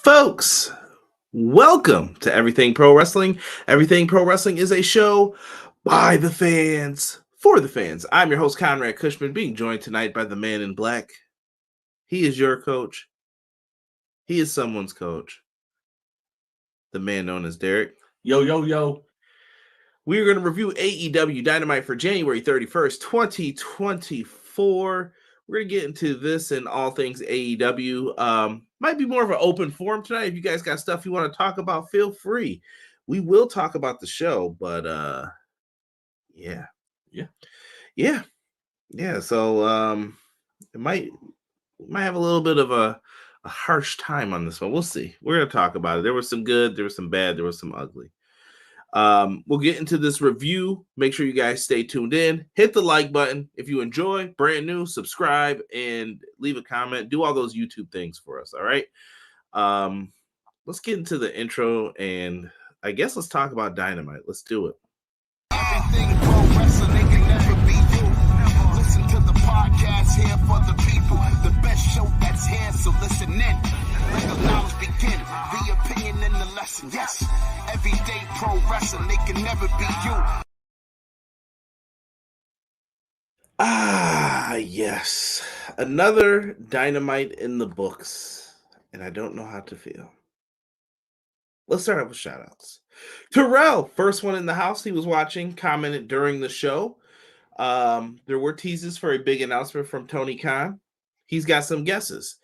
Folks, welcome to Everything Pro Wrestling. Everything Pro Wrestling is a show by the fans, for the fans. I'm your host, Conrad Cushman, being joined tonight by the man in black. He is your coach. He is someone's coach. The man known as Derek. Yo, yo, yo. We are going to review AEW Dynamite for January 31st, 2024. We're going to get into this and all things AEW. Might be more of an open forum tonight. If you guys got stuff you want to talk about, feel free. We will talk about the show, but yeah. So it might have a little bit of a harsh time on this one. We'll see. We're going to talk about it. There was some good, there was some bad, there was some ugly. We'll get into this review. Make sure you guys stay tuned in. Hit the like button if you enjoy. Brand new, subscribe and leave a comment. Do all those YouTube things for us. All right. Let's get into the intro and I guess let's talk about Dynamite. Let's do it. Everything pro wrestling, they can never be you. Listen to the podcast here for the people. The best show that's here, so listen in. Let the knowledge begin. The opinion and the lesson. Yes, everyday pro wrestling, they can never be you. Yes. Another Dynamite in the books. And I don't know how to feel. Let's start out with shout-outs. Terrell, first one in the house. He was watching, commented during the show. There were teases for a big announcement from Tony Khan. He's got some guesses.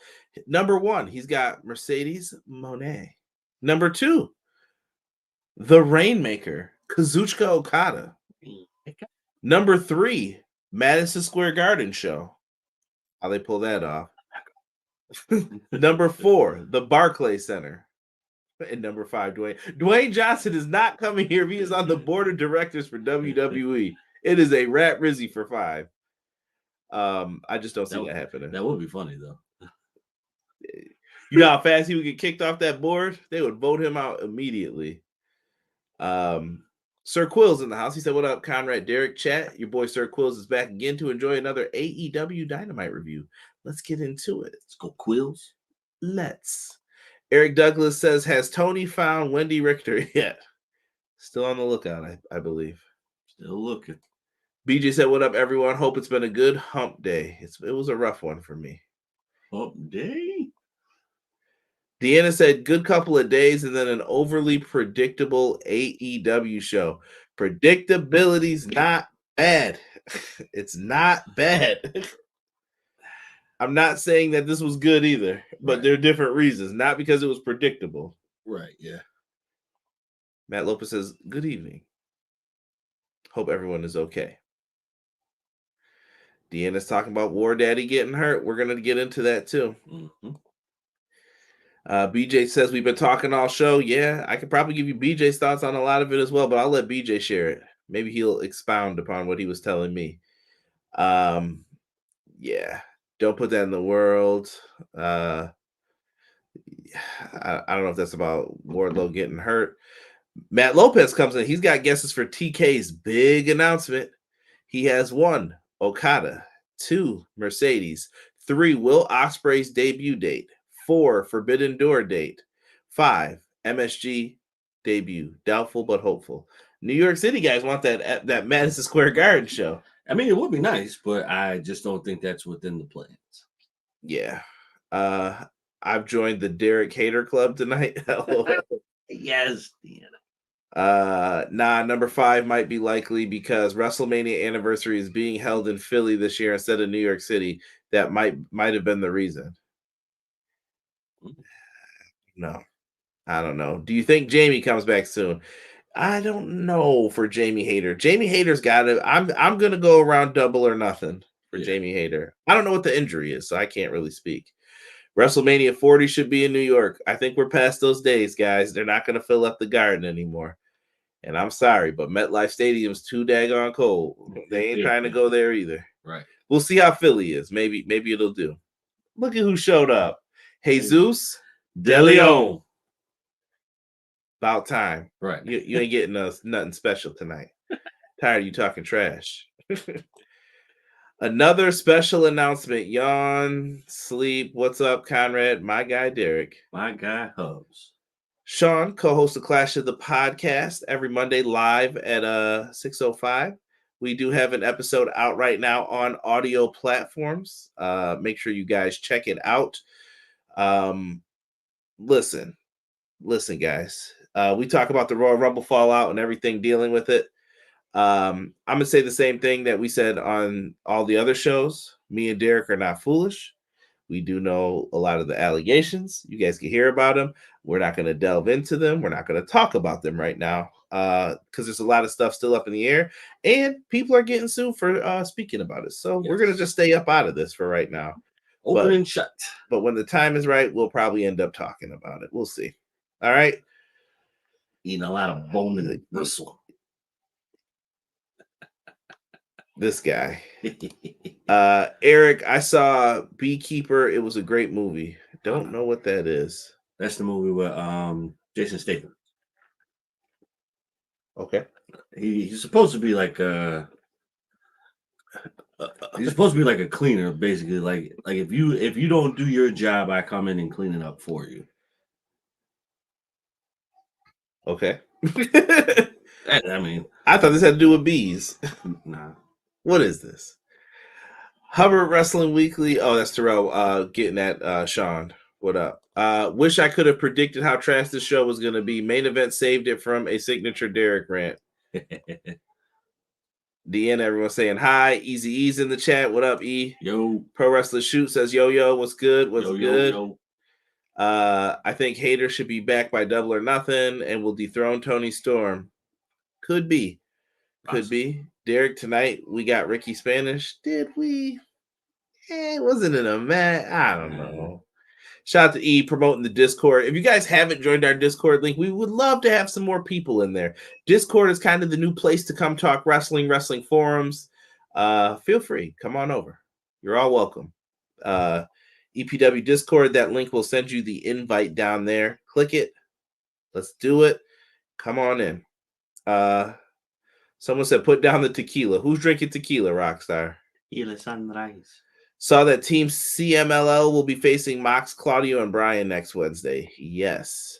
Number one, he's got Mercedes Moné. Number two, the Rainmaker, Kazuchika Okada. Number three, Madison Square Garden show. How they pull that off. Number four, the Barclays Center. And number five, Dwayne Johnson is not coming here. He is on the board of directors for WWE. It is a rat Rizzy for five. I just don't see that happening. That would be funny though. You know how fast he would get kicked off that board? They would vote him out immediately. Sir Quills in the house. He said, "What up, Conrad, Derek, chat? Your boy Sir Quills is back again to enjoy another AEW Dynamite review. Let's get into it. Let's go, Quills. Let's." Eric Douglas says, "Has Tony found Wendy Richter yet?" Still on the lookout, I believe. Still looking. BJ said, "What up, everyone? Hope it's been a good hump day." It was a rough one for me. Hump day? Deonna said, "Good couple of days and then an overly predictable AEW show." Predictability's not bad. It's not bad. I'm not saying that this was good either, but there are different reasons. Not because it was predictable. Right, yeah. Matt Lopez says, "Good evening. Hope everyone is okay." Deanna's talking about War Daddy getting hurt. We're going to get into that too. Mm-hmm. BJ says, "We've been talking all show." Yeah, I could probably give you BJ's thoughts on a lot of it as well, but I'll let BJ share it. Maybe he'll expound upon what he was telling me. Yeah. Don't put that in the world. I don't know if that's about Wardlow getting hurt. Matt Lopez comes in. He's got guesses for TK's big announcement. He has 1, Okada. 2, Mercedes. 3, Will Ospreay's debut date. 4, Forbidden Door date. 5, MSG debut. Doubtful but hopeful. New York City guys want that Madison Square Garden show. I mean, it would be nice, but I just don't think that's within the plans. Yeah. I've joined the Derek Hater Club tonight. Yes, Deonna. Number 5 might be likely because WrestleMania Anniversary is being held in Philly this year instead of New York City. That might have been the reason. No, I don't know. Do you think Jamie comes back soon? I don't know for Jamie Hayter. Jamie Hayter's got it. I'm gonna go around double or nothing for Jamie Hayter. I don't know what the injury is, so I can't really speak. WrestleMania 40 should be in New York. I think we're past those days, guys. They're not gonna fill up the Garden anymore. And I'm sorry, but MetLife Stadium's too daggone cold. They ain't trying to go there either. Right. We'll see how Philly is. Maybe it'll do. Look at who showed up. Jesus De Leon. About time. Right. You ain't getting us nothing special tonight. Tired of you talking trash. Another special announcement. Yawn, sleep. What's up, Conrad? My guy, Derek. My guy, Hubs. Sean, co-host of Clash of the Podcast every Monday live at 6:05. We do have an episode out right now on audio platforms. Make sure you guys check it out. Listen, guys. We talk about the Royal Rumble fallout and everything dealing with it. I'm gonna say the same thing that we said on all the other shows. Me and Derek are not foolish. We do know a lot of the allegations. You guys can hear about them. We're not going to delve into them. We're not going to talk about them right now because there's a lot of stuff still up in the air, and people are getting sued for speaking about it. So we're going to just stay up out of this for right now. Open and shut. But when the time is right, we'll probably end up talking about it. We'll see. All right. Eating a lot of bone and bristle. This guy. Eric, I saw Beekeeper. It was a great movie. Don't know what that is. That's the movie with Jason Statham. Okay. He's supposed to be like a cleaner, basically. Like if you don't do your job, I come in and clean it up for you. Okay. I mean, I thought this had to do with bees. Nah. What is this? Hubbard Wrestling Weekly. Oh, that's Terrell getting at Sean. What up? Wish I could have predicted how trash this show was going to be. Main event saved it from a signature Derek rant. Deonna, everyone saying hi. Easy E's in the chat. What up, E? Yo. Pro Wrestler Shoot says, yo, what's good? What's good? Yo. I think Hater should be back by Double or Nothing and will dethrone Tony Storm. Could be. Could be. Derek, tonight we got Ricky Spanish. Did we? Wasn't it a match? I don't know. Shout out to E promoting the Discord. If you guys haven't joined our Discord link, we would love to have some more people in there. Discord is kind of the new place to come talk wrestling forums. Feel free. Come on over. You're all welcome. EPW Discord, that link will send you the invite down there. Click it. Let's do it. Come on in. Someone said, put down the tequila. Who's drinking tequila, Rockstar? Tequila Sunrise. Saw that Team CMLL will be facing Mox, Claudio, and Brian next Wednesday. Yes.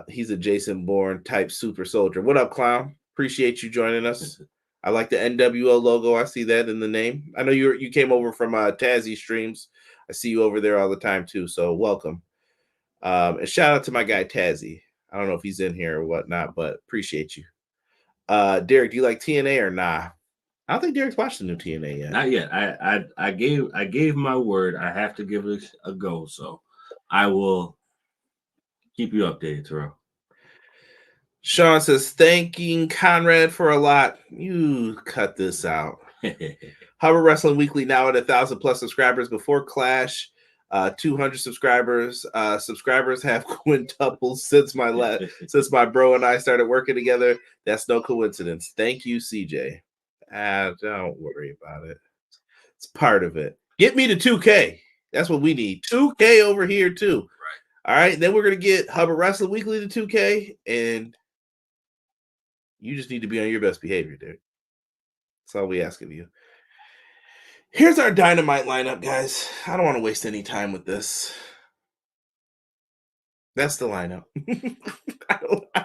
He's a Jason Bourne type super soldier. What up, Clown? Appreciate you joining us. I like the NWO logo. I see that in the name. I know you came over from Tazzy streams. I see you over there all the time, too, so welcome. And shout out to my guy, Tazzy. I don't know if he's in here or whatnot, but appreciate you. Derek, do you like TNA or nah? I don't think Derek's watched the new TNA yet. Not yet. I gave my word. I have to give it a go, so I will keep you updated, Terrell. Sean says, thanking Conrad for a lot. You cut this out. Hubbard Wrestling Weekly now at 1,000+ subscribers. Before Clash, 200 subscribers. Subscribers have quintupled since my bro and I started working together. That's no coincidence. Thank you, CJ. Don't worry about it. It's part of it. Get me to 2K. That's what we need. 2K over here too. Right. All right. Then we're gonna get Hubbard Wrestling Weekly to 2K, and you just need to be on your best behavior, dude. That's all we ask of you. Here's our Dynamite lineup, guys. I don't want to waste any time with this. That's the lineup. I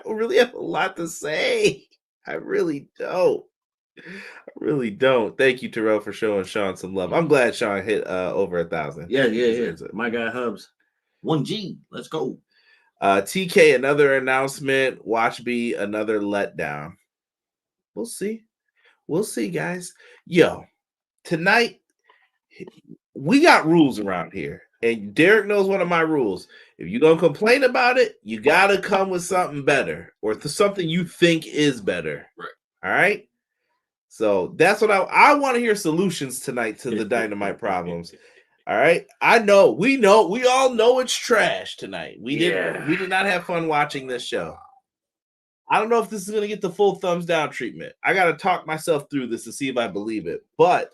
don't really have a lot to say. I really don't. Thank you, Terrell, for showing Sean some love. I'm glad Sean hit over 1,000. Yeah. My guy Hubs. 1G. Let's go. TK, another announcement. Watch B, another letdown. We'll see. Guys. Yo, tonight we got rules around here, and Derek knows one of my rules. If you're gonna complain about it, you gotta come with something better, or something you think is better. Right. All right. So that's what I want to hear solutions tonight to the Dynamite problems. All right. We all know it's trash tonight. We did not have fun watching this show. I don't know if this is going to get the full thumbs down treatment. I got to talk myself through this to see if I believe it. But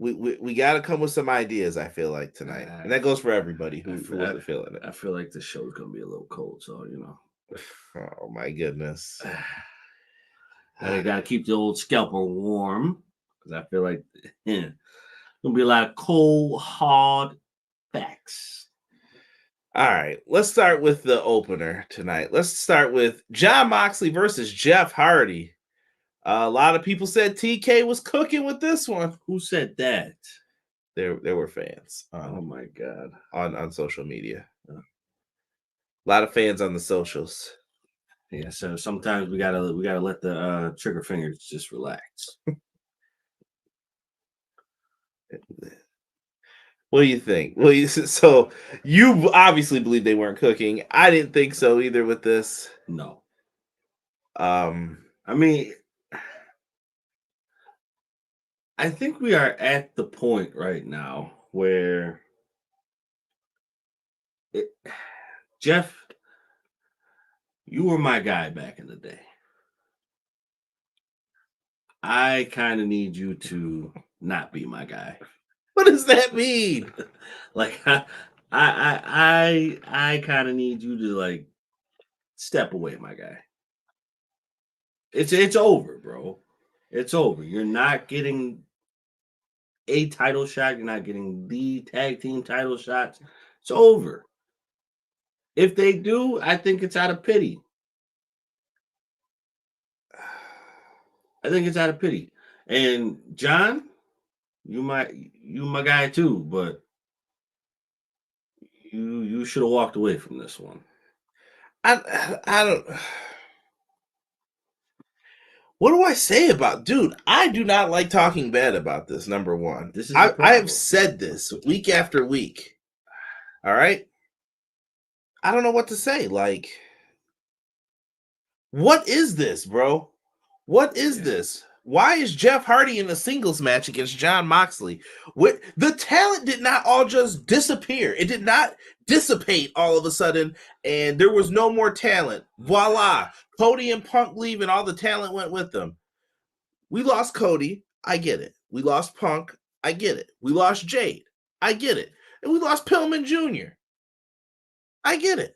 we got to come with some ideas, I feel like, tonight. And that goes for everybody who wasn't feeling it. I feel like the show's going to be a little cold, so, you know. Oh, my goodness. They got to keep the old scalper warm because I feel like there's gonna be a lot of cold, hard facts. All right, let's start with the opener tonight. Let's start with Jon Moxley versus Jeff Hardy. A lot of people said TK was cooking with this one. Who said that? There were fans. Oh my god! On social media, a lot of fans on the socials. Yeah, so sometimes we gotta let the trigger fingers just relax. What do you think? Well, so you obviously believe they weren't cooking. I didn't think so either with this. No. I mean, I think we are at the point right now where Jeff, you were my guy back in the day. I kind of need you to not be my guy. What does that mean? Like I kind of need you to like step away, my guy. It's over, bro. It's over. You're not getting a title shot. You're not getting the tag team title shots. It's over. If they do, I think it's out of pity. I think it's out of pity. And John, you my guy too, but you should have walked away from this one. I don't. What do I say about, dude? I do not like talking bad about this. Number one, this is I have said this week after week. All right, I don't know what to say. Like, what is this, bro? What is this? Why is Jeff Hardy in a singles match against Jon Moxley? The talent did not all just disappear. It did not dissipate all of a sudden, and there was no more talent. Voila. Cody and Punk leave, and all the talent went with them. We lost Cody. I get it. We lost Punk. I get it. We lost Jade. I get it. And we lost Pillman Jr. I get it.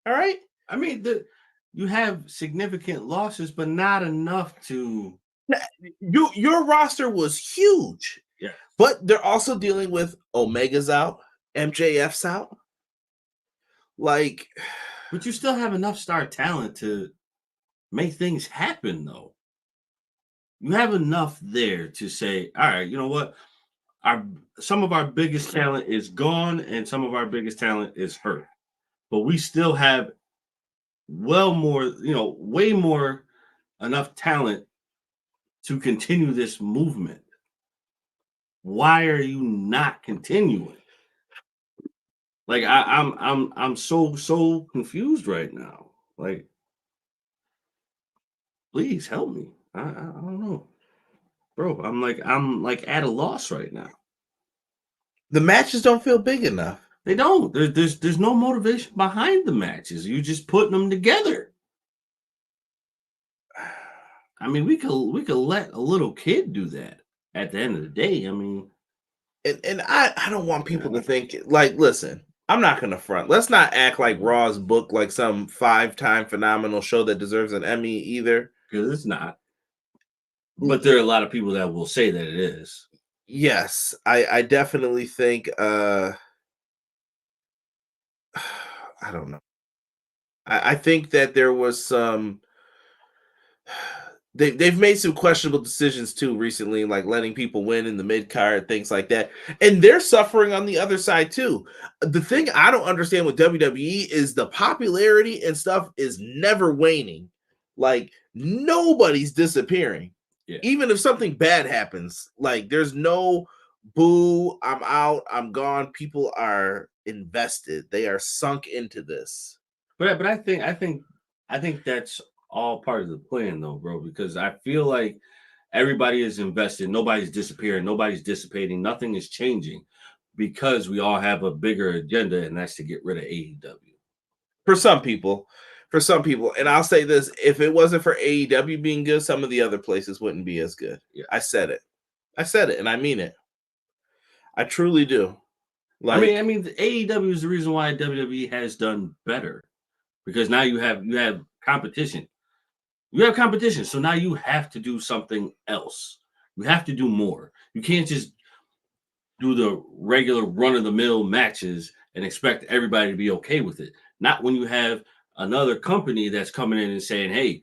All right? I mean, you have significant losses, but not enough to... Your roster was huge. Yeah. But they're also dealing with Omega's out, MJF's out. Like, but you still have enough star talent to make things happen, though. You have enough there to say, all right, you know what? Some of our biggest talent is gone and some of our biggest talent is hurt. But we still have way more enough talent to continue this movement. Why are you not continuing? Like I'm so confused right now. Like, please help me. I don't know, bro. I'm like at a loss right now. The matches don't feel big enough. They don't. There's no motivation behind the matches. You just putting them together. I mean, we could let a little kid do that at the end of the day. I mean, and I don't want people to think, like, listen, I'm not gonna front. Let's not act like Raw's booked like some 5-time phenomenal show that deserves an Emmy either. Because it's not. But there are a lot of people that will say that it is. Yes, I definitely think I don't know. I think that there was some they've made some questionable decisions too recently, like letting people win in the mid card, things like that. And they're suffering on the other side too. The thing I don't understand with WWE is the popularity and stuff is never waning. Like, nobody's disappearing. Yeah. Even if something bad happens, like, there's no boo, I'm out, I'm gone. People are invested. They are sunk into this. But I think that's all part of the plan, though, bro, because I feel like everybody is invested. Nobody's disappearing. Nobody's dissipating. Nothing is changing because we all have a bigger agenda, and that's to get rid of AEW. For some people. And I'll say this, if it wasn't for AEW being good, some of the other places wouldn't be as good. Yeah. I said it, and I mean it. I truly do. Like, I mean, the AEW is the reason why WWE has done better, because now you have competition. You have competition, so now you have to do something else. You have to do more. You can't just do the regular run-of-the-mill matches and expect everybody to be okay with it. Not when you have another company that's coming in and saying, hey,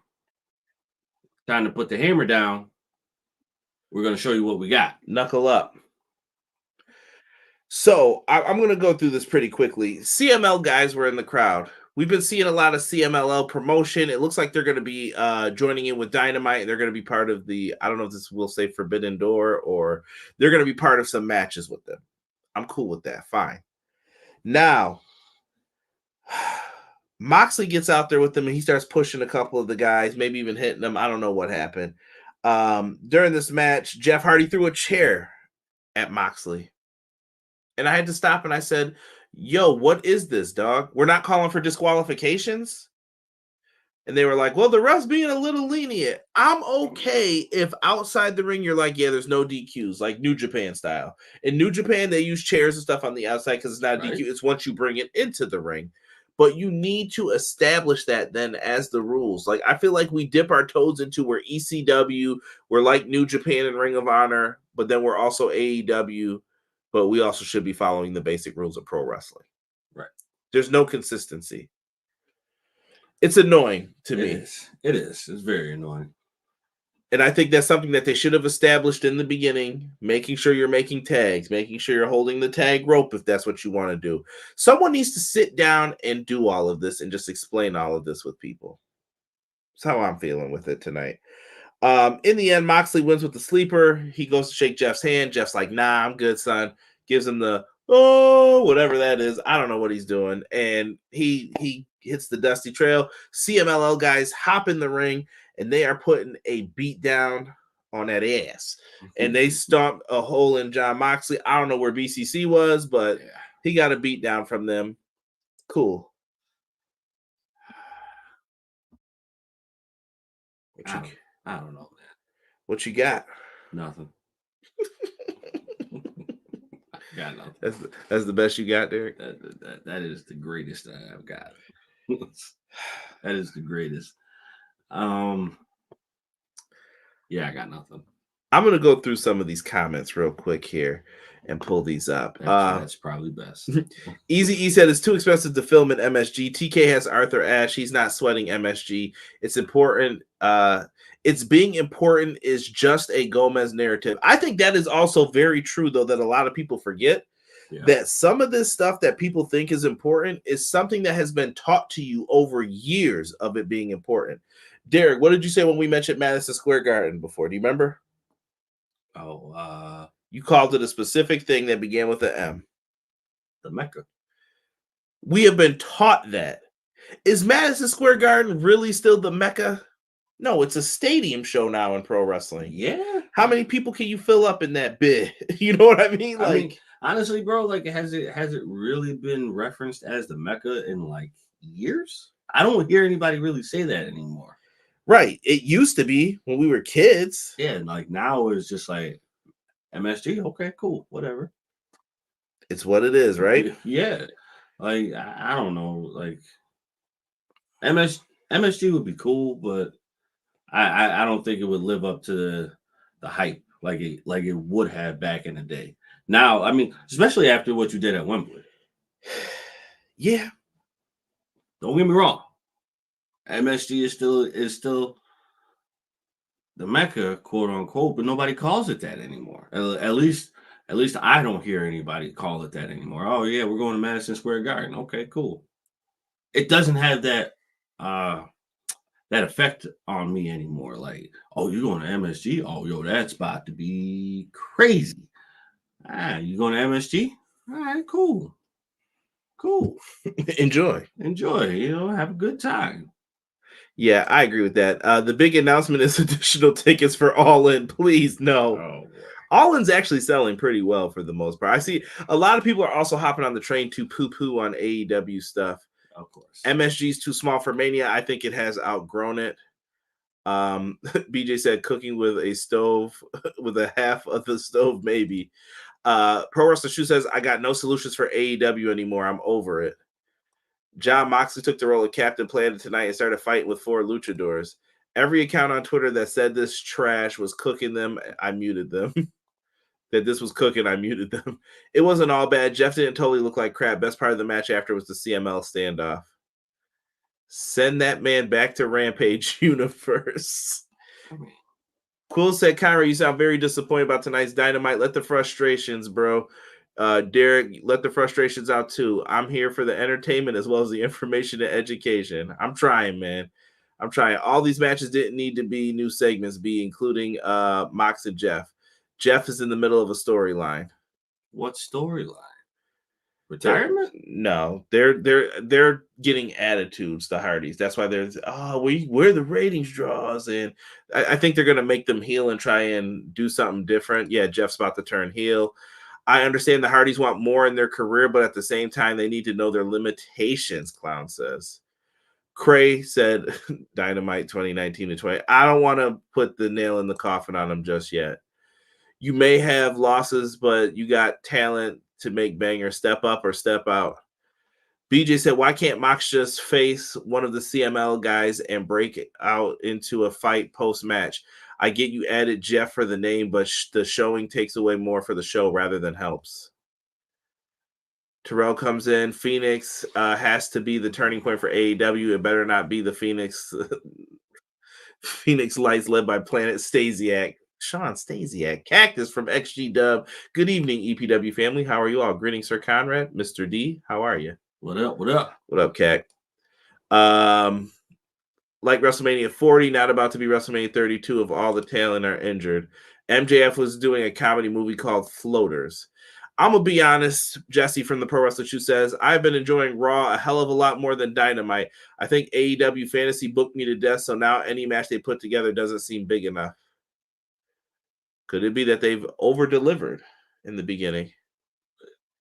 time to put the hammer down. We're going to show you what we got. Knuckle up. So I'm going to go through this pretty quickly. CML guys were in the crowd. We've been seeing a lot of CMLL promotion. It looks like they're going to be joining in with Dynamite. And they're going to be part of the, I don't know if this will say Forbidden Door, or they're going to be part of some matches with them. I'm cool with that. Fine. Now, Moxley gets out there with them and he starts pushing a couple of the guys, maybe even hitting them. I don't know what happened. During this match, Jeff Hardy threw a chair at Moxley. And I had to stop and I said, yo, what is this, dog? We're not calling for disqualifications? And they were like, well, the ref's being a little lenient. I'm okay if outside the ring you're like, yeah, there's no DQs, like New Japan style. In New Japan, they use chairs and stuff on the outside because it's not a DQ. It's once you bring it into the ring. But you need to establish that then as the rules. Like, I feel like we dip our toes into where ECW, we're like New Japan and Ring of Honor, but then we're also AEW. But we also should be following the basic rules of pro wrestling. Right. There's no consistency. It's annoying to me. It is. It's very annoying. And I think that's something that they should have established in the beginning, making sure you're making tags, making sure you're holding the tag rope if that's what you want to do. Someone needs to sit down and do all of this and just explain all of this with people. That's how I'm feeling with it tonight. In the end, Moxley wins with the sleeper. He goes to shake Jeff's hand. Jeff's like, nah, I'm good, son. Gives him the, oh, whatever that is. I don't know what he's doing. And he hits the dusty trail. CMLL guys hop in the ring, and they are putting a beat down on that ass. And they stomp a hole in Jon Moxley. I don't know where BCC was, but he got a beat down from them. Cool. I don't know, man. What you got? Nothing. I got nothing. That's the best you got, Derek? That is the greatest I've got. That is the greatest. Yeah, I got nothing. I'm going to go through some of these comments real quick here and pull these up. That's probably best. Easy E said it's too expensive to film in MSG. TK has Arthur Ashe. He's not sweating MSG. It's important. It's being important is just a Gomez narrative. I think that is also very true, though, that a lot of people forget that some of this stuff that people think is important is something that has been taught to you over years of it being important. Derek, what did you say when we mentioned Madison Square Garden before? Do you remember? You called it a specific thing that began with an M. The Mecca. We have been taught that. Is Madison Square Garden really still the Mecca? No, it's a stadium show now in pro wrestling. Yeah. How many people can you fill up in that bit? You know what I mean? I mean, honestly, bro, like has it really been referenced as the Mecca in like years? I don't hear anybody really say that anymore. Right. It used to be when we were kids. Yeah, like now it's just like MSG, okay, cool, whatever. It's what it is, right? Yeah. Like I don't know, like MSG would be cool, but I don't think it would live up to the hype like it would have back in the day. Now, I mean, especially after what you did at Wembley. Yeah. Don't get me wrong. MSG is still the Mecca, quote unquote, but nobody calls it that anymore. At least I don't hear anybody call it that anymore. Oh yeah, we're going to Madison Square Garden. Okay, cool. It doesn't have that effect on me anymore. Like, oh, you're going to MSG? Oh, yo, that's about to be crazy. You going to MSG? All right, cool. Enjoy. Have a good time. Yeah, I agree with that. The big announcement is additional tickets for All In. Please, no. Oh, All In's actually selling pretty well for the most part. I see a lot of people are also hopping on the train to poo-poo on AEW stuff. Of course. MSG's too small for Mania. I think it has outgrown it. BJ said cooking with a stove, with a half of the stove, maybe. Pro Wrestler Shoe says, I got no solutions for AEW anymore. I'm over it. Jon Moxley took the role of Captain Planet tonight and started fighting with 4 luchadors. Every account on Twitter that said this trash was cooking them, I muted them. That this was cooking, I muted them. It wasn't all bad. Jeff didn't totally look like crap. Best part of the match after was the CML standoff. Send that man back to Rampage Universe. Quill said, Conrad, you sound very disappointed about tonight's Dynamite. Let the frustrations, bro. Derek, let the frustrations out too. I'm here for the entertainment as well as the information and education. I'm trying, man. I'm trying. All these matches didn't need to be new segments, including Mox and Jeff. Jeff is in the middle of a storyline. What storyline? Retirement? They're getting attitudes, the Hardys. That's why we're the ratings draws, and I think they're gonna make them heel and try and do something different. Yeah, Jeff's about to turn heel. I understand the Hardys want more in their career, but at the same time, they need to know their limitations, Clown says. Cray said Dynamite 2019 to 20. I don't want to put the nail in the coffin on them just yet. You may have losses, but you got talent to make bangers step up or step out. BJ said, why can't Mox just face one of the CML guys and break out into a fight post-match? I get you added Jeff for the name, but the showing takes away more for the show rather than helps. Terrell comes in. Phoenix has to be the turning point for AEW. It better not be the Phoenix Lights led by Planet Stasiak. Sean Stasiak. Cactus from XG Dub. Good evening, EPW family. How are you all? Greetings, Sir Conrad. Mr. D, how are you? What up? What up? What up, Cac? Like WrestleMania 40, not about to be WrestleMania 32 if all the talent are injured. MJF was doing a comedy movie called Floaters. I'm going to be honest, Jesse from the Pro Wrestler Shoe says, I've been enjoying Raw a hell of a lot more than Dynamite. I think AEW Fantasy booked me to death, so now any match they put together doesn't seem big enough. Could it be that they've over-delivered in the beginning?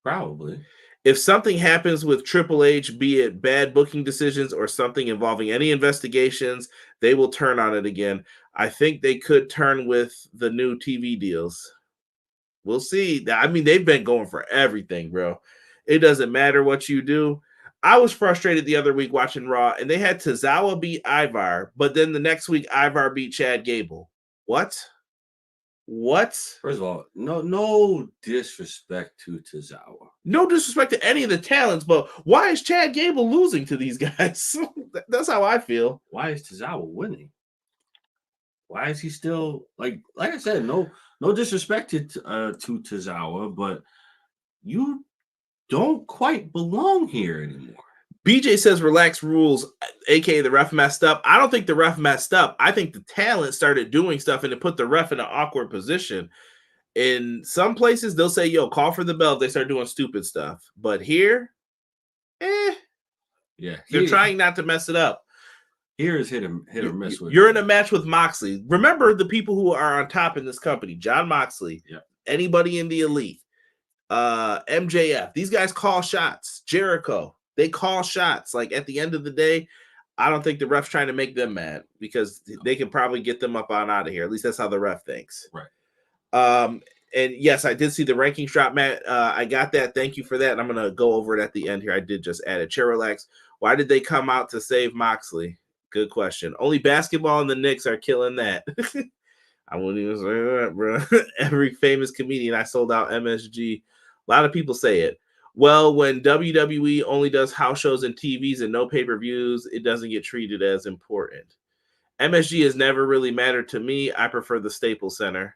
Probably. If something happens with Triple H, be it bad booking decisions or something involving any investigations, they will turn on it again. I think they could turn with the new TV deals. We'll see. I mean, they've been going for everything, bro. It doesn't matter what you do. I was frustrated the other week watching Raw, and they had Tozawa beat Ivar, but then the next week, Ivar beat Chad Gable. What? First of all, no disrespect to Tozawa. No disrespect to any of the talents, but why is Chad Gable losing to these guys? That's how I feel. Why is Tozawa winning? Why is he still like I said, no disrespect to Tozawa, but you don't quite belong here anymore. BJ says relax rules, aka the ref messed up. I don't think the ref messed up. I think the talent started doing stuff and it put the ref in an awkward position. In some places, they'll say, yo, call for the bell if they start doing stupid stuff. But here, yeah, they're trying not to mess it up. Here is hit or miss with. You're in a match with Moxley. Remember the people who are on top in this company: John Moxley, anybody in the Elite, MJF. These guys call shots. Jericho, they call shots. Like at the end of the day, I don't think the ref's trying to make them mad because they can probably get them up on out of here. At least that's how the ref thinks. Right. And yes, I did see the rankings drop, Matt. I got that. Thank you for that. And I'm gonna go over it at the end here. I did just add it. Chair relax. Why did they come out to save Moxley? Good question. Only basketball and the Knicks are killing that. I wouldn't even say that, bro. Every famous comedian, I sold out MSG. A lot of people say it. Well, when WWE only does house shows and TVs and no pay-per-views, it doesn't get treated as important. MSG has never really mattered to me. I prefer the Staples Center.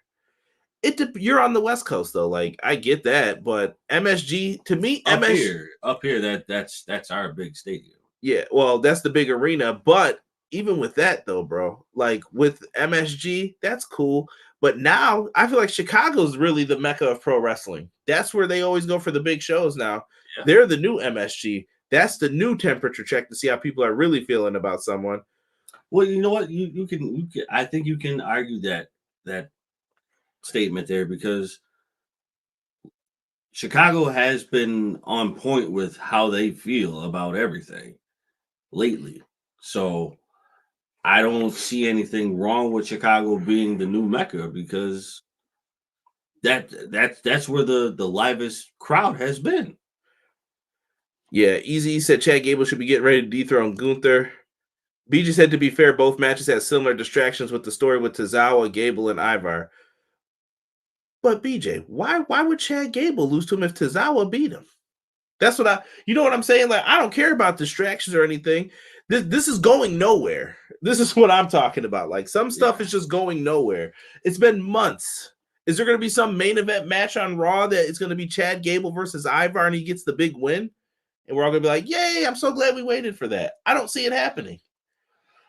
You're on the West Coast though. Like I get that, but MSG to me, up here, that's our big stadium. Yeah, well, that's the big arena, but even with that though, bro, like with MSG, that's cool. But now I feel like Chicago's really the mecca of pro wrestling. That's where they always go for the big shows now. Yeah. They're the new MSG. That's the new temperature check to see how people are really feeling about someone. Well, you know what? You can I think you can argue that statement there because Chicago has been on point with how they feel about everything lately. So I don't see anything wrong with Chicago being the new Mecca because that's where the livest crowd has been. Yeah, Easy said Chad Gable should be getting ready to dethrone Gunther. BG said, to be fair, both matches had similar distractions with the story with Tozawa, Gable, and Ivar. But BJ, why would Chad Gable lose to him if Tozawa beat him? That's what you know what I'm saying? Like, I don't care about distractions or anything. This is going nowhere. This is what I'm talking about. Like, some stuff is just going nowhere. It's been months. Is there going to be some main event match on Raw that it's going to be Chad Gable versus Ivar and he gets the big win? And we're all going to be like, yay, I'm so glad we waited for that. I don't see it happening.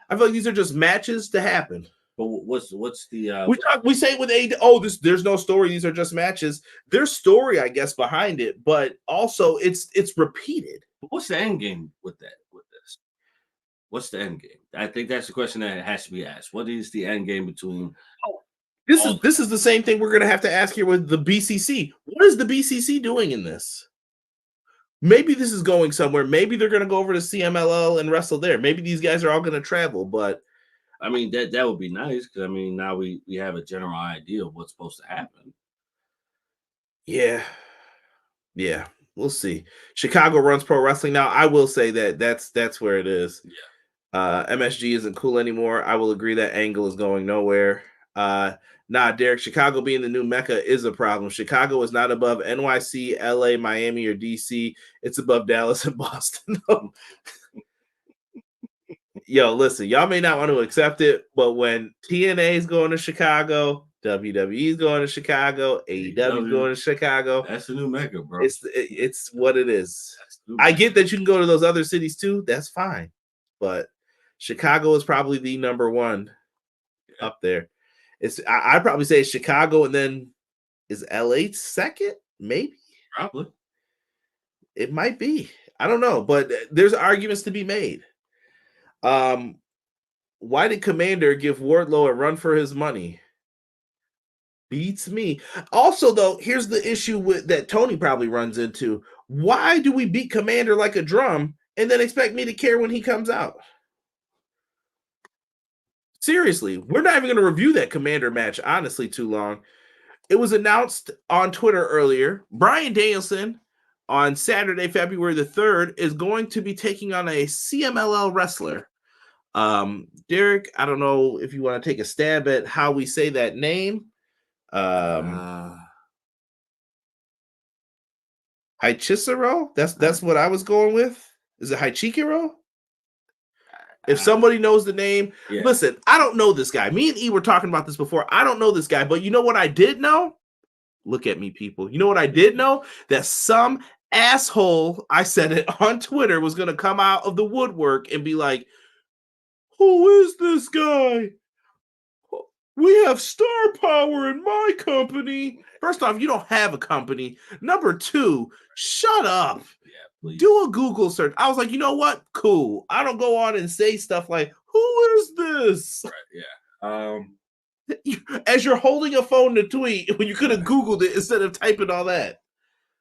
I feel like these are just matches to happen. But what's the we say it with AEW, there's no story, these are just matches. There's story, I guess, behind it, but also it's repeated. What's the end game with this? What's the end game? I think that's the question that has to be asked. What is the end game between this is the same thing we're gonna have to ask here with the BCC. What is the BCC doing in this? Maybe this is going somewhere. Maybe they're gonna go over to CMLL and wrestle there. Maybe these guys are all gonna travel, but I mean, that would be nice because, I mean, now we have a general idea of what's supposed to happen. Yeah. We'll see. Chicago runs pro wrestling now. I will say that's where it is. Yeah. MSG isn't cool anymore. I will agree that Angle is going nowhere. Derek, Chicago being the new Mecca is a problem. Chicago is not above NYC, LA, Miami, or DC. It's above Dallas and Boston. Yo, listen, y'all may not want to accept it, but when TNA is going to Chicago, WWE is going to Chicago, AEW is going to Chicago. That's the new Mecca, bro. It's what it is. I get that you can go to those other cities too. That's fine. But Chicago is probably the number one up there. I'd probably say Chicago, and then is LA second? Maybe. Probably. It might be. I don't know, but there's arguments to be made. Why did Commander give Wardlow a run for his money? Beats me. Also, though, here's the issue that Toni probably runs into. Why do we beat Commander like a drum and then expect me to care when he comes out? Seriously, we're not even going to review that Commander match, honestly, too long. It was announced on Twitter earlier. Bryan Danielson on Saturday, February the 3rd, is going to be taking on a CMLL wrestler. Derek, I don't know if you want to take a stab at how we say that name. Haichishiro? That's what I was going with. Is it Haichikiro? If somebody knows the name, listen, I don't know this guy. Me and E were talking about this before. I don't know this guy, but you know what I did know? Look at me, people. You know what I did know? That some asshole, I said it on Twitter, was going to come out of the woodwork and be like, who is this guy? We have star power in my company. First off, you don't have a company. Number two, shut up. Please. Do a Google search. I was like, you know what? Cool. I don't go on and say stuff like, who is this? Right, yeah. As you're holding a phone to tweet when you could have Googled it instead of typing all that.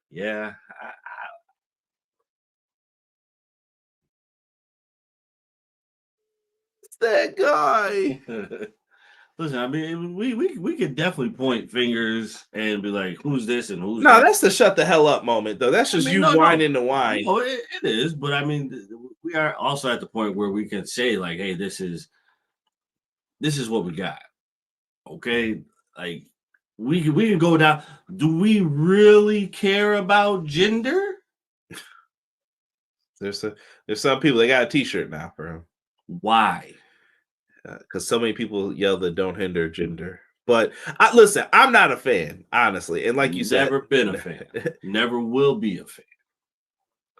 Yeah. It's that guy. Listen, I mean, we could definitely point fingers and be like, who's this and who's No, that? that's the shut the hell up moment, though. That's just whining the wine. No, it is, but I mean, we are also at the point where we can say, like, hey, this is what we got. Okay? Like, we can go down. Do we really care about gender? There's some people, they got a t-shirt now for him. Why? Because so many people yell that don't hinder gender. But listen, I'm not a fan, honestly. And like you said, never been a fan. Never will be a fan.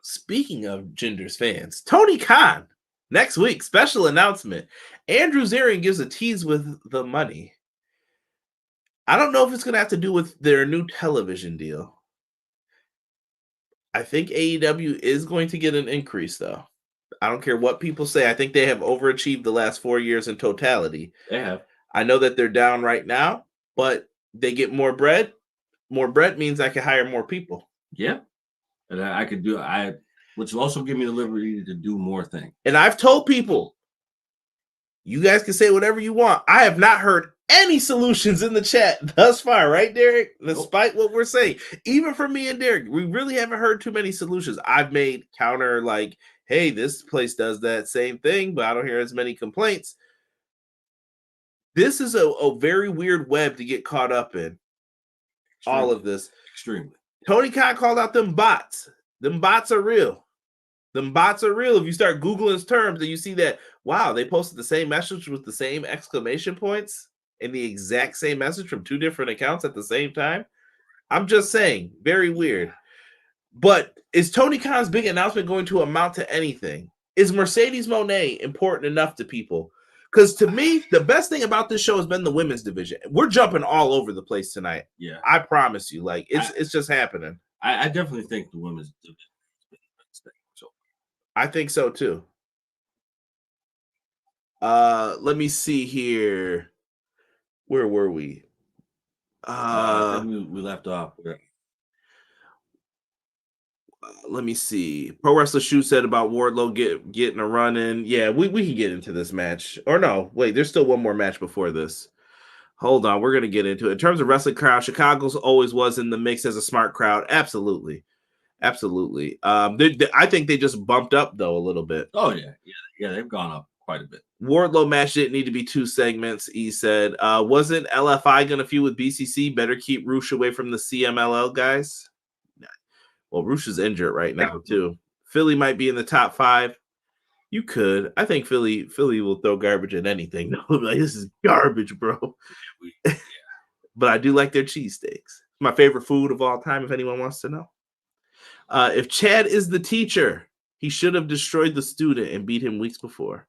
Speaking of gender's fans, Tony Khan, next week, special announcement. Andrew Zarian gives a tease with the money. I don't know if it's going to have to do with their new television deal. I think AEW is going to get an increase, though. I don't care what people say. I think they have overachieved the last 4 years in totality. They have. I know that they're down right now, but they get more bread. More bread means I can hire more people. Yeah. And I could do which will also give me the liberty to do more things. And I've told people, you guys can say whatever you want. I have not heard any solutions in the chat thus far, right, Derek? Despite what we're saying. Even for me and Derek, we really haven't heard too many solutions. I've made counter, like, hey, this place does that same thing, but I don't hear as many complaints. This is a very weird web to get caught up in. Extremely. All of this. Extremely. Tony Khan called out them bots. Them bots are real. Them bots are real. If you start Googling terms and you see that, wow, they posted the same message with the same exclamation points and the exact same message from 2 different accounts at the same time. I'm just saying, very weird. But is Tony Khan's big announcement going to amount to anything? Is Mercedes Moné important enough to people? Because to me, the best thing about this show has been the women's division. We're jumping all over the place tonight. Yeah. I promise you. Like, it's just happening. I definitely think the women's division has been the best thing. So I think so too. Let me see here. Where were we? I think we left off. Let me see. Pro Wrestler Shoot said about Wardlow getting a run in. Yeah, we can get into this match. Or no, wait, there's still one more match before this. Hold on, we're gonna get into it. In terms of wrestling crowd, Chicago's always was in the mix as a smart crowd. Absolutely. I think they just bumped up though a little bit. Oh yeah, they've gone up quite a bit. Wardlow match didn't need to be 2 segments. He said, wasn't LFI gonna feud with BCC? Better keep Roosh away from the CMLL guys. Well, Roosh is injured right now too. Philly might be in the top 5. You could. I think Philly will throw garbage at anything. Like, this is garbage, bro. Yeah. But I do like their cheesesteaks. My favorite food of all time, if anyone wants to know. If Chad is the teacher, he should have destroyed the student and beat him weeks before.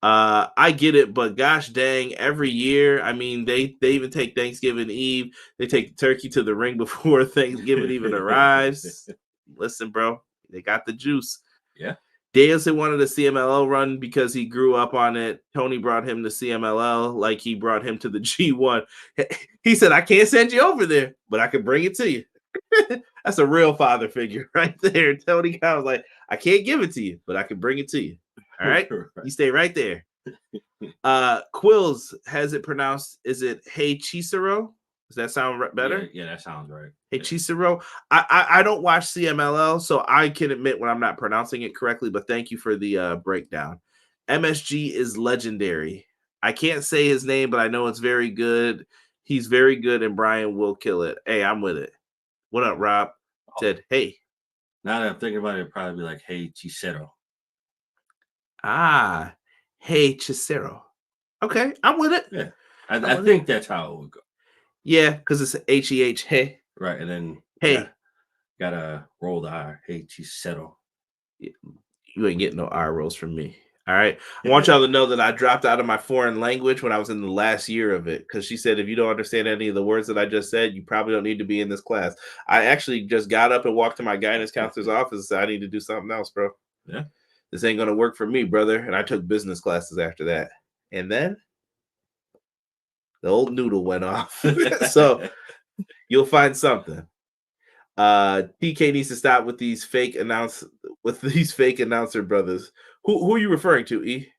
I get it, but gosh dang, every year, I mean, they even take Thanksgiving Eve. They take the turkey to the ring before Thanksgiving even arrives. Listen, bro, they got the juice. Yeah. Danielson wanted a CMLL run because he grew up on it. Tony brought him to CMLL like he brought him to the G1. He said, I can't send you over there, but I can bring it to you. That's a real father figure right there. Tony Khan was like, I can't give it to you, but I can bring it to you. All right. You stay right there. Quills has it pronounced. Is it Hey Chisero? Does that sound better? Yeah, that sounds right. Hey Chisero. I don't watch CMLL, so I can admit when I'm not pronouncing it correctly, but thank you for the breakdown. MSG is legendary. I can't say his name, but I know it's very good. He's very good, and Brian will kill it. Hey, I'm with it. What up, Rob? Said, hey. Now that I'm thinking about it, it'd probably be like, Hey Chisero. Hey Chisero. Okay, I'm with it. Yeah, I think that's how it would go. Yeah, because it's H-E-H, hey. Right, and then hey. Gotta roll the R. Hey Chisero. You ain't getting no R rolls from me. All right. I want y'all to know that I dropped out of my foreign language when I was in the last year of it, because she said, if you don't understand any of the words that I just said, you probably don't need to be in this class. I actually just got up and walked to my guidance counselor's office and said, I need to do something else, bro. Yeah. This ain't going to work for me, brother. And I took business classes after that. And then the old noodle went off. So you'll find something. TK needs to stop with these fake announcer brothers. Who are you referring to, E?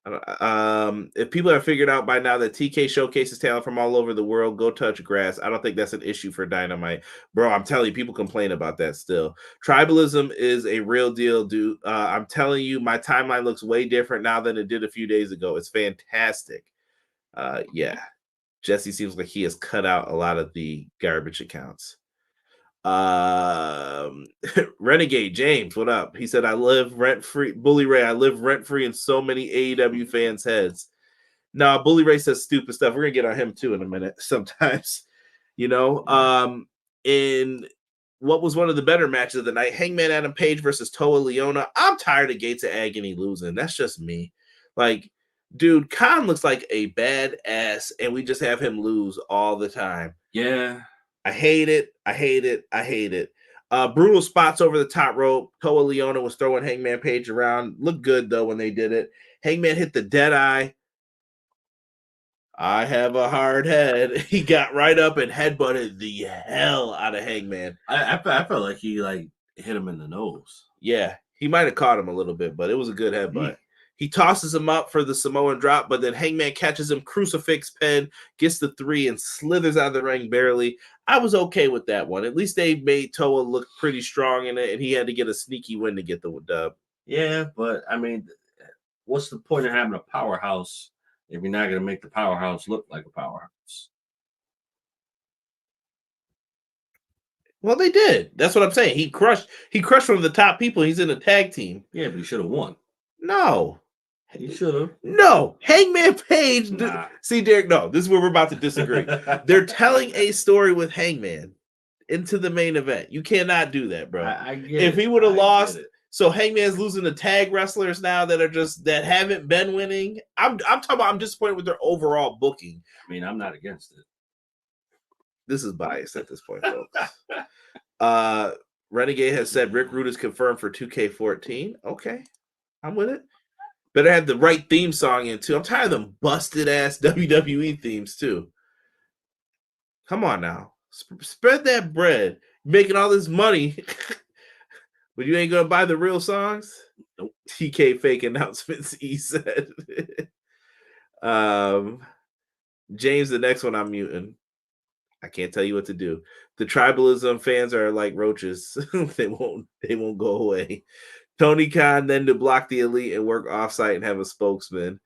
If people have figured out by now that TK showcases talent from all over the world, go touch grass. I don't think that's an issue for Dynamite. Bro, I'm telling you, people complain about that still. Tribalism is a real deal, dude. I'm telling you, my timeline looks way different now than it did a few days ago. It's fantastic. Yeah. Jesse seems like he has cut out a lot of the garbage accounts. Renegade James, what up? He said, I live rent-free. Bully Ray, I live rent-free in so many AEW fans' heads. Now, Bully Ray says stupid stuff. We're gonna get on him too in a minute sometimes. You know, in what was one of the better matches of the night, Hangman Adam Page versus Toa Liona. I'm tired of Gates of Agony losing. That's just me. Like, dude, Khan looks like a badass, and we just have him lose all the time. Yeah. I hate it. Brutal spots over the top rope. Toa Liona was throwing Hangman Page around. Looked good, though, when they did it. Hangman hit the dead eye. I have a hard head. He got right up and headbutted the hell out of Hangman. I felt like he hit him in the nose. Yeah, he might have caught him a little bit, but it was a good headbutt. He tosses him up for the Samoan drop, but then Hangman catches him, crucifix pin, gets the 3, and slithers out of the ring barely. I was okay with that one. At least they made Toa look pretty strong in it, and he had to get a sneaky win to get the dub. Yeah, but I mean, what's the point of having a powerhouse if you're not going to make the powerhouse look like a powerhouse? Well, they did. That's what I'm saying. He crushed one of the top people. He's in a tag team. Yeah, but he should have won. No. He should have. No. Hangman Page. Nah. See, Derek, no. This is where we're about to disagree. They're telling a story with Hangman into the main event. You cannot do that, bro. I get if it. he would have I lost, get it. so Hangman's losing to tag wrestlers now that haven't been winning. I'm talking about. I'm disappointed with their overall booking. I mean, I'm not against it. This is biased at this point, folks. Renegade has said Rick Rude is confirmed for 2K14. Okay, I'm with it. Better have the right theme song in too. I'm tired of them busted ass WWE themes too. Come on now, spread that bread. You're making all this money, but you ain't gonna buy the real songs. Nope. TK fake announcements. He said. James, the next one I'm muting. I can't tell you what to do. The tribalism fans are like roaches. they won't go away. Tony Khan then to block the elite and work offsite and have a spokesman.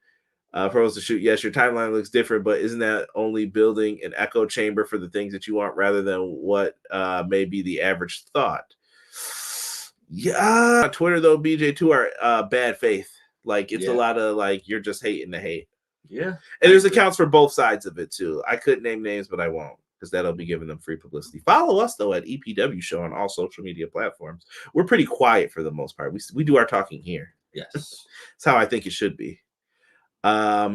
Pros to shoot. Yes, your timeline looks different, but isn't that only building an echo chamber for the things that you want rather than what may be the average thought? Yeah. Twitter though, BJ2 are bad faith. Like it's a lot of like you're just hating to hate. Yeah. And there's accounts for both sides of it too. I couldn't name names, but I won't. Because that'll be giving them free publicity. Follow us, though, at EPW Show on all social media platforms. We're pretty quiet for the most part. We do our talking here. Yes. That's how I think it should be.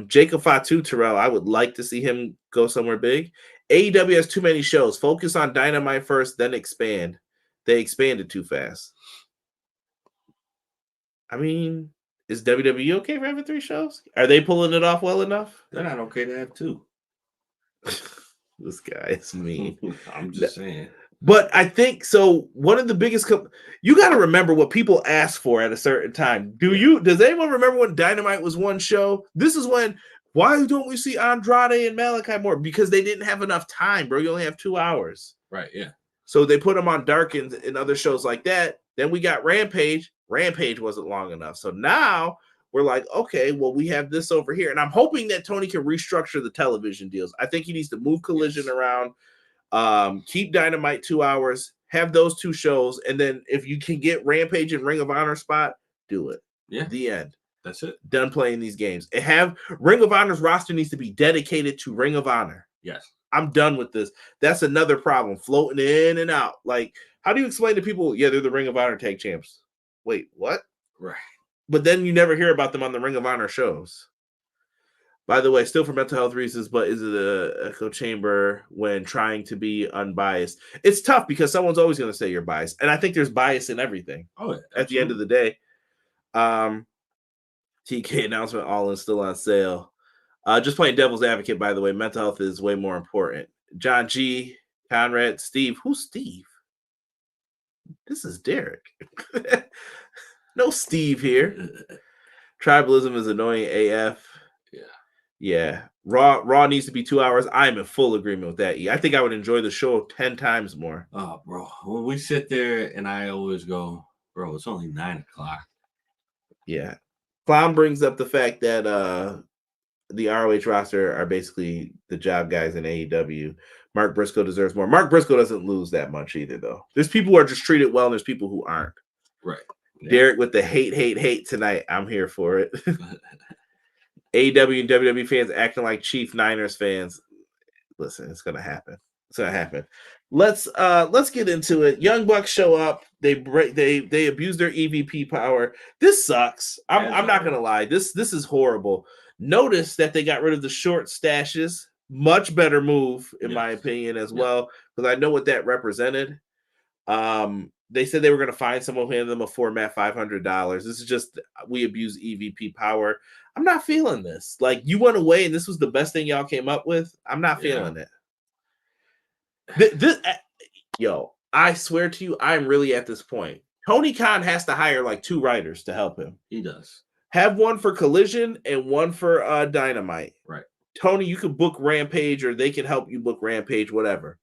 Jacob Fatu Terrell, I would like to see him go somewhere big. AEW has too many shows. Focus on Dynamite first, then expand. They expanded too fast. I mean, is WWE okay for having 3 shows? Are they pulling it off well enough? They're not okay to have 2. This guy is mean. I'm just saying. But I think so. One of the biggest, you got to remember what people ask for at a certain time. Does anyone remember when Dynamite was one show? This is when. Why don't we see Andrade and Malachi more? Because they didn't have enough time, bro. You only have 2 hours. Right. Yeah. So they put them on Dark and other shows like that. Then we got Rampage. Rampage wasn't long enough. So now we're like, okay, well, we have this over here. And I'm hoping that Tony can restructure the television deals. I think he needs to move Collision around, keep Dynamite 2 hours, have those 2 shows. And then if you can get Rampage and Ring of Honor spot, do it. Yeah. The end. That's it. Done playing these games. And have Ring of Honor's roster needs to be dedicated to Ring of Honor. Yes. I'm done with this. That's another problem. Floating in and out. Like, how do you explain to people, yeah, they're the Ring of Honor tag champs? Wait, what? Right. But then you never hear about them on the Ring of Honor shows. By the way, still for mental health reasons, but is it a echo chamber when trying to be unbiased? It's tough because someone's always going to say you're biased. And I think there's bias in everything. Oh, yeah, at the end of the day. TK announcement, all in, still on sale. Just playing devil's advocate, by the way. Mental health is way more important. John G, Conrad, Steve. Who's Steve? This is Derek. No Steve here. Tribalism is annoying AF. Yeah. Raw needs to be 2 hours. I'm in full agreement with that. I think I would enjoy the show 10 times more. Oh, bro. When we sit there and I always go, bro, it's only 9 o'clock. Yeah. Clown brings up the fact that the ROH roster are basically the job guys in AEW. Mark Briscoe deserves more. Mark Briscoe doesn't lose that much either, though. There's people who are just treated well, and there's people who aren't. Right. Yeah. Derek with the hate tonight. I'm here for it. AEW and WWE fans acting like Chief Niners fans. Listen, it's gonna happen. It's gonna happen. Let's get into it. Young Bucks show up. They abuse their EVP power. This sucks. I'm not gonna lie. This is horrible. Notice that they got rid of the short stashes. Much better move, in my opinion, as well, because I know what that represented. They said they were going to find someone who handed them a format $500. This is just, we abuse EVP power. I'm not feeling this. Like, you went away and this was the best thing y'all came up with. I'm not feeling it. Yo, I swear to you, I'm really at this point. Tony Khan has to hire like 2 writers to help him. He does. Have one for Collision and one for Dynamite. Right. Tony, you can book Rampage or they can help you book Rampage, whatever.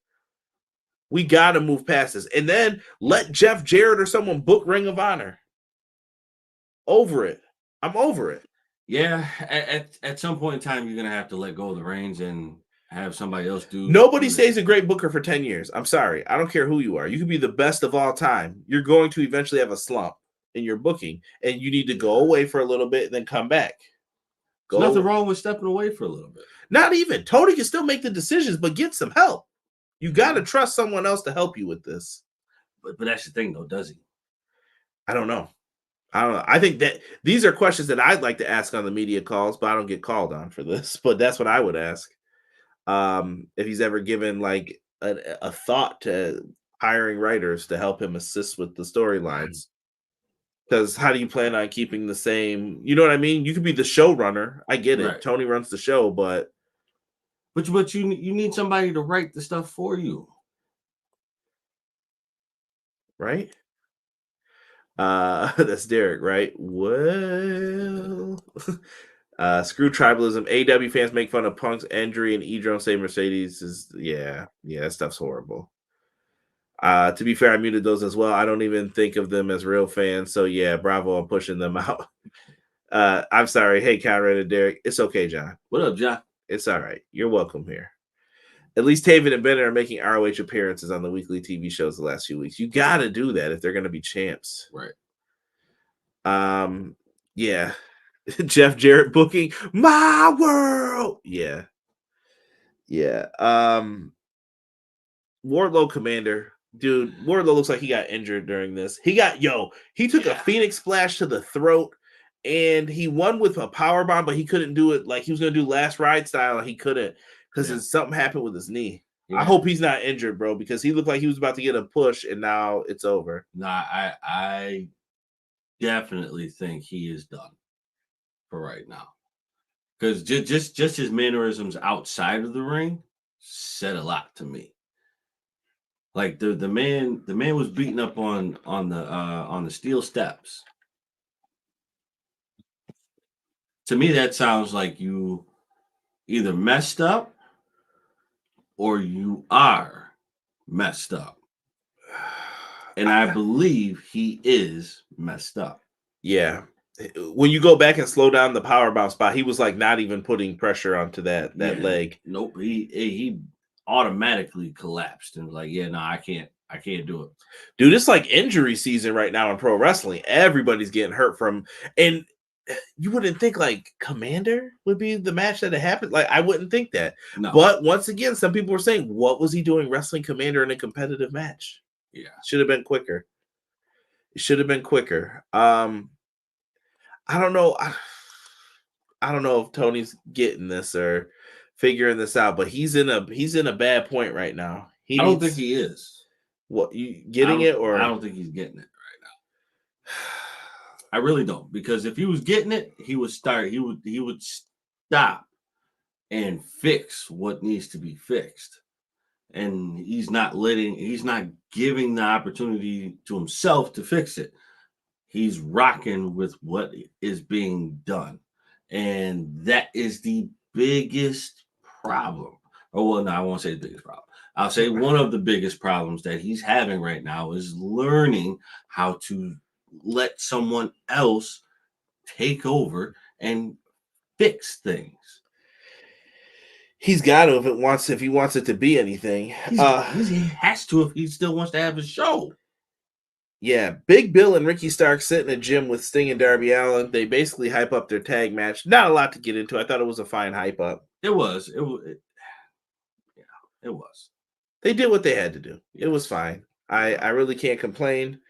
We got to move past this. And then let Jeff Jarrett or someone book Ring of Honor. Over it. I'm over it. Yeah, at some point in time, you're going to have to let go of the reins and have somebody else do. Nobody stays a great booker for 10 years. I'm sorry. I don't care who you are. You could be the best of all time. You're going to eventually have a slump in your booking, and you need to go away for a little bit and then come back. There's nothing wrong with stepping away for a little bit. Not even. Tony can still make the decisions, but get some help. You got to trust someone else to help you with this. But that's the thing, though, does he? I don't know. I think that these are questions that I'd like to ask on the media calls, but I don't get called on for this. But that's what I would ask. If he's ever given like a thought to hiring writers to help him assist with the storylines. Because how do you plan on keeping the same? You know what I mean? You could be the showrunner. I get it. Right. Tony runs the show, but you need somebody to write the stuff for you, right? That's Derek, right? Well, screw tribalism. AEW fans make fun of Punk's injury, and E-Drone say Mercedes is that stuff's horrible. To be fair, I muted those as well. I don't even think of them as real fans. So yeah, bravo on pushing them out. I'm sorry. Hey, Conrad and Derek. It's okay, John. What up, John? It's all right. You're welcome here. At least Taven and Bennett are making ROH appearances on the weekly TV shows the last few weeks. You got to do that if they're going to be champs. Right. Yeah. Jeff Jarrett booking my world. Yeah. Wardlow Commander. Dude, Wardlow looks like he got injured during this. He took a Phoenix splash to the throat, and he won with a power bomb, but he couldn't do it like he was going to do last ride style, and he couldn't because something happened with his knee. Yeah. I hope he's not injured, bro, because he looked like he was about to get a push, and now it's over. Nah, I definitely think he is done for right now. Because just his mannerisms outside of the ring said a lot to me. Like the man was beaten up on the steel steps. To me, that sounds like you either messed up or you are messed up. And I believe he is messed up. Yeah. When you go back and slow down the powerbomb spot, he was like not even putting pressure onto that leg. Nope. He automatically collapsed and was like, yeah, no, I can't do it. Dude, it's like injury season right now in pro wrestling. Everybody's getting hurt and you wouldn't think like Commander would be the match that it happened. Like I wouldn't think that. No. But once again, some people were saying, what was he doing wrestling Commander in a competitive match? Yeah. Should have been quicker. It should have been quicker. I don't know. I don't know if Tony's getting this or figuring this out, but he's in a bad point right now. I don't think he is. What, you getting it or I don't think he's getting it right now. I really don't, because if he was getting it, he would stop and fix what needs to be fixed. And he's not giving the opportunity to himself to fix it. He's rocking with what is being done. And that is the biggest problem. Oh, well, no, I won't say the biggest problem. I'll say one of the biggest problems that he's having right now is learning how to let someone else take over and fix things. He's got to if he wants it to be anything. He has to if he still wants to have a show. Yeah, Big Bill and Ricky Starks sit in a gym with Sting and Darby Allin. They basically hype up their tag match. Not a lot to get into. I thought it was a fine hype up. It was. It was. They did what they had to do. It was fine. I really can't complain.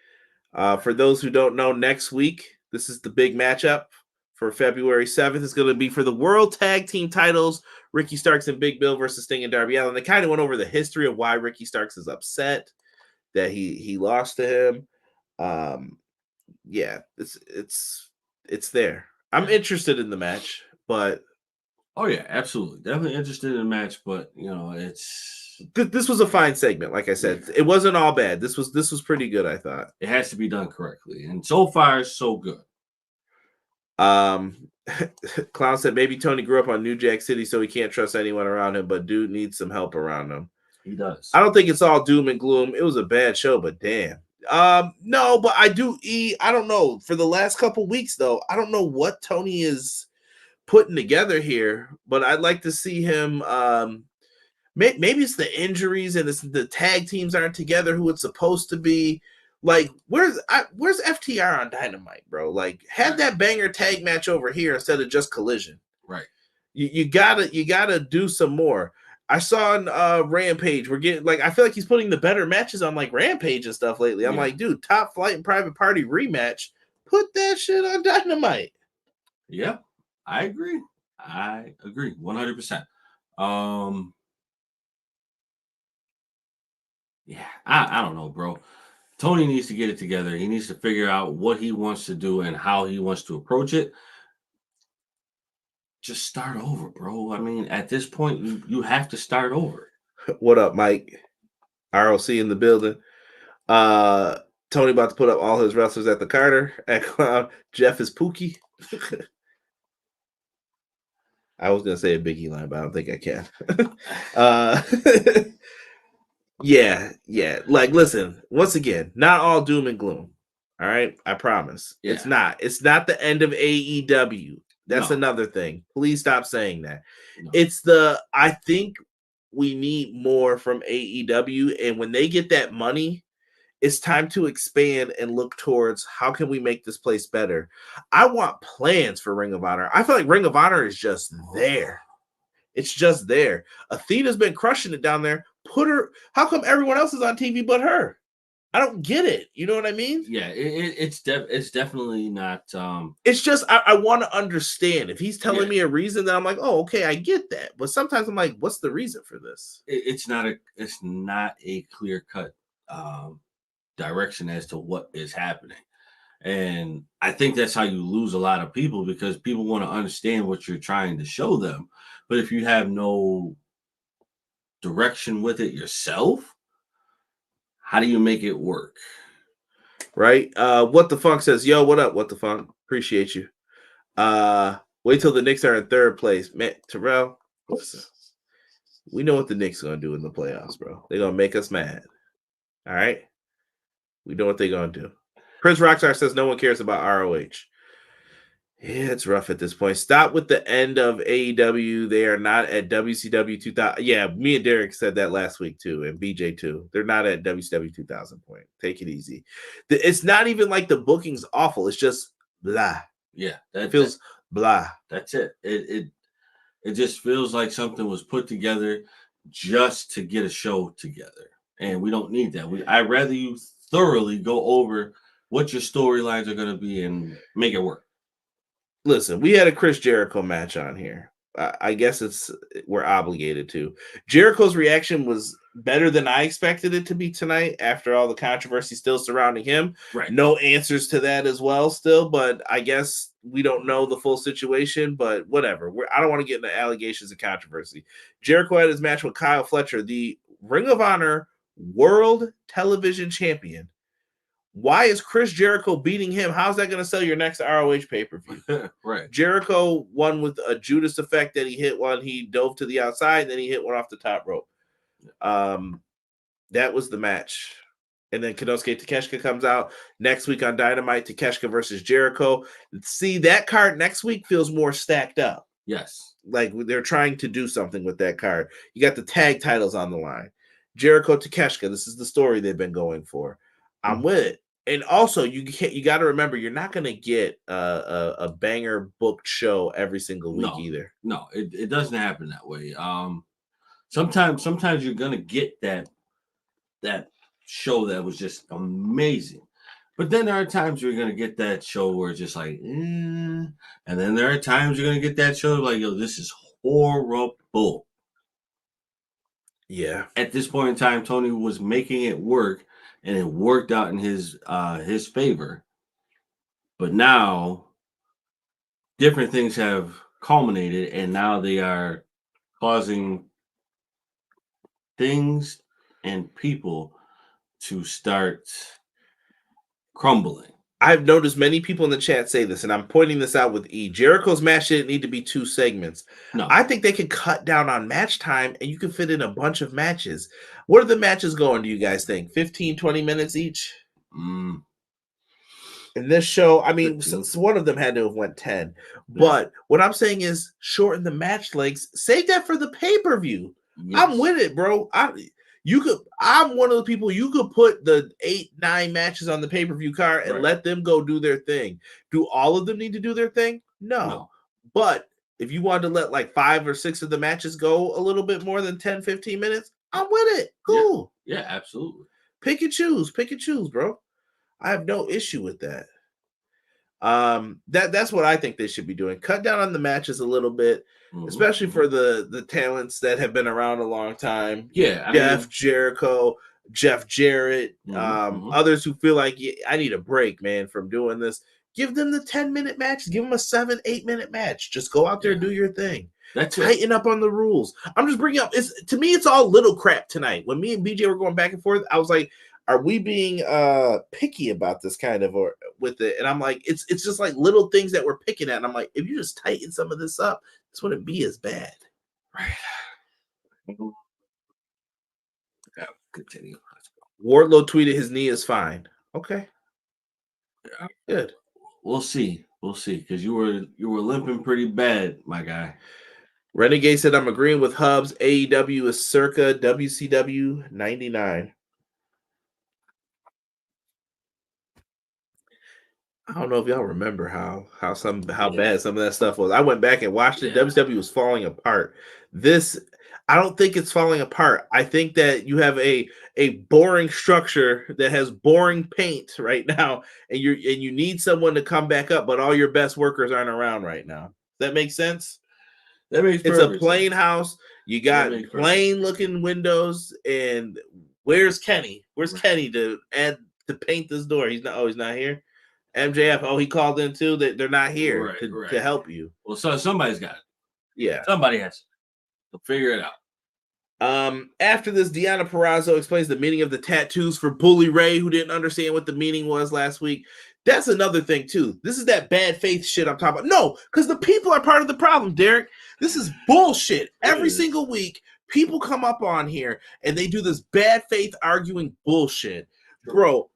For those who don't know, next week, this is the big matchup for February 7th. It's going to be for the World Tag Team titles, Ricky Starks and Big Bill versus Sting and Darby Allin. They kind of went over the history of why Ricky Starks is upset that he lost to him. Yeah, it's there. I'm interested in the match, but oh yeah, absolutely, definitely interested in the match. But this was a fine segment. Like I said, it wasn't all bad. This was pretty good. I thought it has to be done correctly, and so far so good. Clown said maybe Tony grew up on New Jack City, so he can't trust anyone around him, but dude needs some help around him. He does. I don't think it's all doom and gloom. It was a bad show, but damn. No, but I don't know. For the last couple weeks, though, I don't know what Tony is putting together here, but I'd like to see him. Maybe it's the injuries and it's the tag teams aren't together who it's supposed to be. Like, where's FTR on Dynamite, bro? Like, have that banger tag match over here instead of just Collision. Right. You gotta do some more. I saw on Rampage, we're getting I feel like he's putting the better matches on like Rampage and stuff lately. I'm like, dude, Top Flight and Private Party rematch, put that shit on Dynamite. Yeah, I agree. 100%. Yeah, I don't know, bro. Tony needs to get it together. He needs to figure out what he wants to do and how he wants to approach it. Just start over, bro. I mean, at this point, you have to start over. What up, Mike? ROC in the building. Tony about to put up all his wrestlers at the Carter at Clown. Jeff is Pookie. I was gonna say a Biggie line, but I don't think I can. Yeah. Like, listen, once again, not all doom and gloom. All right, I promise. Yeah. It's not the end of AEW. That's another thing. Please stop saying that. No. I think we need more from AEW, and when they get that money, it's time to expand and look towards how can we make this place better. I want plans for Ring of Honor. I feel like Ring of Honor is just there. It's just there. Athena's been crushing it down there. Put her. How come everyone else is on TV but her? I don't get it. You know what I mean? Yeah, it's definitely not. It's just I want to understand. If he's telling me a reason, then I'm like, oh, okay, I get that. But sometimes I'm like, what's the reason for this? It's not a clear cut direction as to what is happening, and I think that's how you lose a lot of people because people want to understand what you're trying to show them, but if you have no direction with it yourself, how do you make it work? Right. What the Funk says, yo, what up? What the Funk? Appreciate you. Wait till the Knicks are in third place. Man, Terrell, we know what the Knicks are gonna do in the playoffs, bro. They're gonna make us mad. All right. We know what they're gonna do. Prince Rockstar says no one cares about ROH. Yeah, it's rough at this point. Stop with the end of AEW. They are not at WCW 2000. Yeah, me and Derek said that last week too, and BJ too. They're not at WCW 2000 point. Take it easy. It's not even like the booking's awful. It's just blah. Yeah, it feels blah. That's it. It just feels like something was put together just to get a show together, and we don't need that. I'd rather you thoroughly go over what your storylines are going to be and make it work. Listen, we had a Chris Jericho match on here. I guess we're obligated to. Jericho's reaction was better than I expected it to be tonight after all the controversy still surrounding him. Right. No answers to that as well still, but I guess we don't know the full situation, but whatever. I don't want to get into allegations of controversy. Jericho had his match with Kyle Fletcher, the Ring of Honor World Television Champion. Why is Chris Jericho beating him? How's that going to sell your next ROH pay-per-view? Right. Jericho won with a Judas effect that he hit one. He dove to the outside, and then he hit one off the top rope. That was the match. And then Konosuke Takeshita comes out next week on Dynamite, Takeshita versus Jericho. See, that card next week feels more stacked up. Yes. Like they're trying to do something with that card. You got the tag titles on the line. Jericho Takeshita, this is the story they've been going for. I'm with it. And also, you got to remember, you're not going to get a banger booked show every single week either. No, it doesn't happen that way. Sometimes you're going to get that show that was just amazing. But then there are times you're going to get that show where it's just like, and then there are times you're going to get that show like, yo, this is horrible. Yeah. At this point in time, Tony was making it work. And it worked out in his favor. But now different things have culminated, and now they are causing things and people to start crumbling. I've noticed many people in the chat say this, and I'm pointing this out with E. Jericho's match didn't need to be 2 segments. No. I think they could cut down on match time, and you can fit in a bunch of matches. What are the matches going, do you guys think? 15, 20 minutes each? Mm. In this show, I mean, 15. one of them had to have went 10. But what I'm saying is shorten the match lengths. Save that for the pay-per-view. Yes. I'm with it, bro. I'm one of the people you could put the 8, 9 matches on the pay-per-view card and let them go do their thing. Do all of them need to do their thing? No. But if you wanted to let like 5 or 6 of the matches go a little bit more than 10, 15 minutes, I'm with it. Cool. Yeah, absolutely. Pick and choose, bro. I have no issue with that. That's what I think they should be doing. Cut down on the matches a little bit, especially for the talents that have been around a long time. Yeah, Jeff Jericho, Jeff Jarrett, others who feel like I need a break, man, from doing this. Give them the 10-minute matches. Give them a 7, 8-minute match. Just go out there and do your thing. Tighten up on the rules. I'm just bringing up. To me, it's all little crap tonight. When me and BJ were going back and forth, I was like, are we being picky about this kind of or with it? And I'm like, it's just like little things that we're picking at. And I'm like, if you just tighten some of this up, this wouldn't be as bad. Right. Yeah, continue. Wardlow tweeted his knee is fine. Okay. Yeah. Good. We'll see. Because you were limping pretty bad, my guy. Renegade said, I'm agreeing with Hubs. AEW is circa WCW 99. I don't know if y'all remember how bad some of that stuff was. I went back and watched it. WCW was falling apart. This, I don't think it's falling apart. I think that you have a boring structure that has boring paint right now, and you need someone to come back up, but all your best workers aren't around right now. Does that make sense? That makes It's a plain house. You got plain looking windows, and where's Kenny? Where's Kenny to paint this door? He's not here. MJF, he called in too. That they're not here to help you. Well, so somebody's got it. Yeah, somebody has to figure it out. After this, Deonna Purrazzo explains the meaning of the tattoos for Bully Ray, who didn't understand what the meaning was last week. That's another thing too. This is that bad faith shit I'm talking about. No, because the people are part of the problem, Derek. This is bullshit. Every single week, people come up on here and they do this bad faith arguing bullshit. Bro,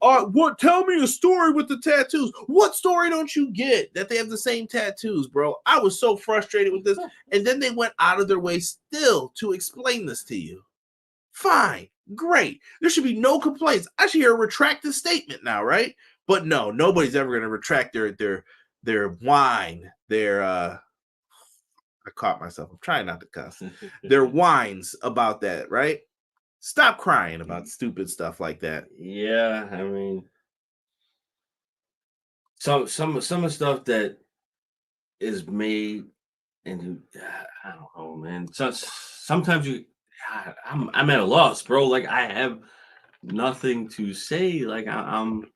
tell me a story with the tattoos. What story don't you get that they have the same tattoos, bro? I was so frustrated with this. And then they went out of their way still to explain this to you. Fine. Great. There should be no complaints. I should hear a retracted statement now, right? But no, nobody's ever going to retract their whine, I caught myself. I'm trying not to cuss. Their whines about that, right? Stop crying about stupid stuff like that. Yeah, I mean, some of the stuff that is made, and I don't know, man. Sometimes I'm at a loss, bro. Like I have nothing to say. Like I don't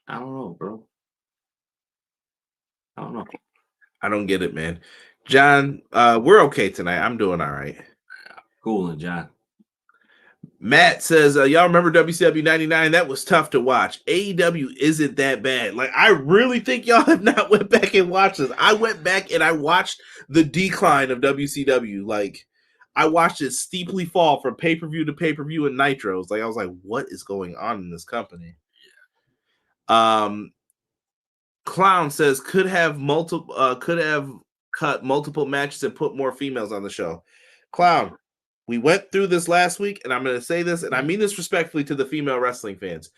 know, bro. I don't know. I don't get it, man. John, we're okay tonight. I'm doing all right. Cool, and John. Matt says, y'all remember WCW 99? That was tough to watch. AEW isn't that bad. Like, I really think y'all have not went back and watched this. I went back and I watched the decline of WCW. Like, I watched it steeply fall from pay-per-view to pay-per-view and Nitros. Like, I was like, what is going on in this company? Clown says, could have cut multiple matches and put more females on the show. Clown, we went through this last week, and I'm going to say this, and I mean this respectfully to the female wrestling fans.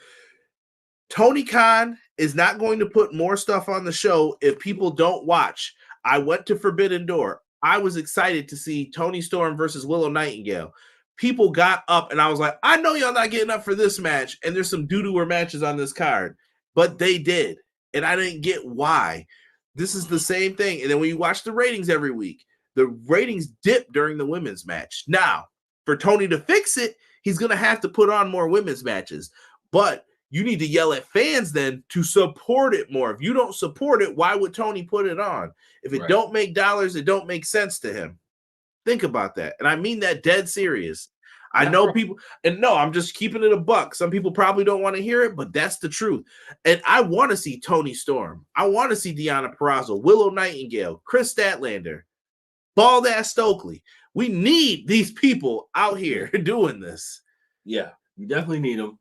Tony Khan is not going to put more stuff on the show if people don't watch. I went to Forbidden Door. I was excited to see Toni Storm versus Willow Nightingale. People got up, and I was like, I know y'all not getting up for this match, and there's some doo-doo matches on this card. But they did, and I didn't get why. This is the same thing. And then when you watch the ratings every week, the ratings dip during the women's match. Now, for Tony to fix it, he's going to have to put on more women's matches. But you need to yell at fans then to support it more. If you don't support it, why would Tony put it on? If it don't make dollars, it don't make sense to him. Think about that. And I mean that dead serious. I know people, and no, I'm just keeping it a buck. Some people probably don't want to hear it, but that's the truth. And I want to see Toni Storm. I want to see Deonna Purrazzo, Willow Nightingale, Chris Statlander, Bald Ass Stokely. We need these people out here doing this. Yeah, you definitely need them.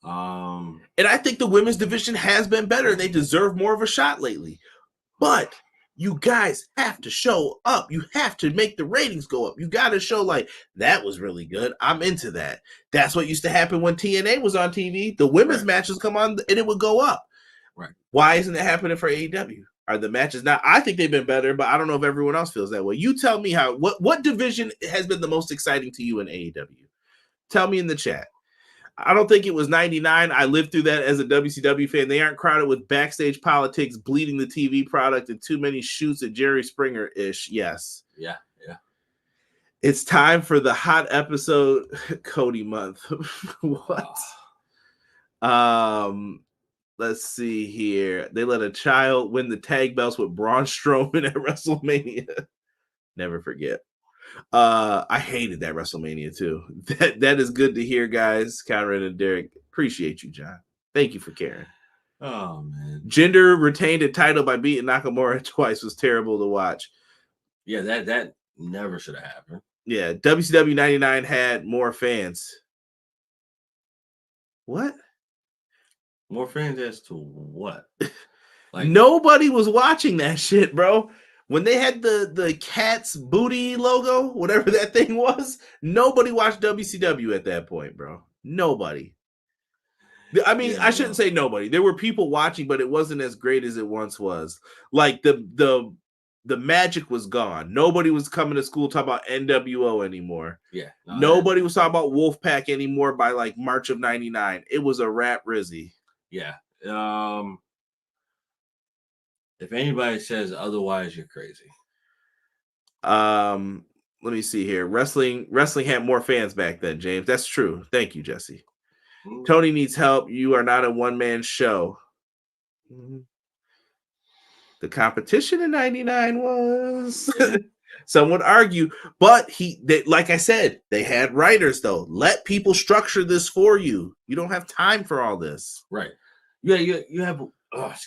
And I think the women's division has been better. They deserve more of a shot lately. But you guys have to show up. You have to make the ratings go up. You got to show like, that was really good. I'm into that. That's what used to happen when TNA was on TV. The women's matches come on and it would go up. Right. Why isn't it happening for AEW? Are the matches now? I think they've been better, but I don't know if everyone else feels that way. You tell me what division has been the most exciting to you in AEW? Tell me in the chat. I don't think it was 99. I lived through that as a WCW fan. They aren't crowded with backstage politics, bleeding the TV product, and too many shoots at Jerry Springer-ish. Yes. Yeah. It's time for the hot episode Cody month. What? Let's see here. They let a child win the tag belts with Braun Strowman at WrestleMania. Never forget. I hated that WrestleMania too. That is good to hear, guys. Conrad and Derek, appreciate you, John. Thank you for caring. Oh man, Jinder retained a title by beating Nakamura twice. Was terrible to watch. Yeah, that never should have happened. Yeah, WCW 99 had more fans. What? More fans as to what? Like nobody was watching that shit, bro. When they had the cat's booty logo, whatever that thing was, nobody watched WCW at that point, bro. Nobody. I mean, I shouldn't say nobody. There were people watching, but it wasn't as great as it once was. Like the magic was gone. Nobody was coming to school talking about NWO anymore. Yeah. Nobody was talking about Wolfpack anymore by like March of 99. It was a rap Rizzy. Yeah. If anybody says otherwise, you're crazy. Let me see here. Wrestling had more fans back then, James. That's true. Thank you, Jesse. Mm-hmm. Tony needs help. You are not a one-man show. Mm-hmm. The competition in 99 was some would argue, but like I said, they had writers though. Let people structure this for you. You don't have time for all this. Right. Yeah, you have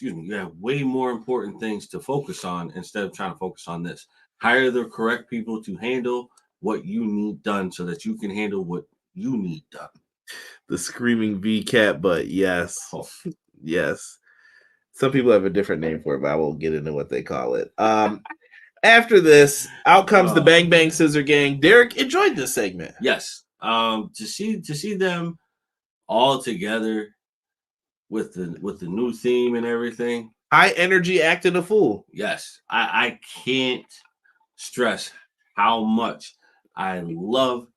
you have way more important things to focus on instead of trying to focus on this. Hire the correct people to handle what you need done so that you can handle what you need done. The screaming V-cat, but yes. Oh. Yes. Some people have a different name for it, but I won't get into what they call it. After this, out comes the Bang Bang Scissor Gang. Derek enjoyed this segment. Yes. To see them all together with the new theme and everything. High energy, acting a fool. Yes. I can't stress how much I love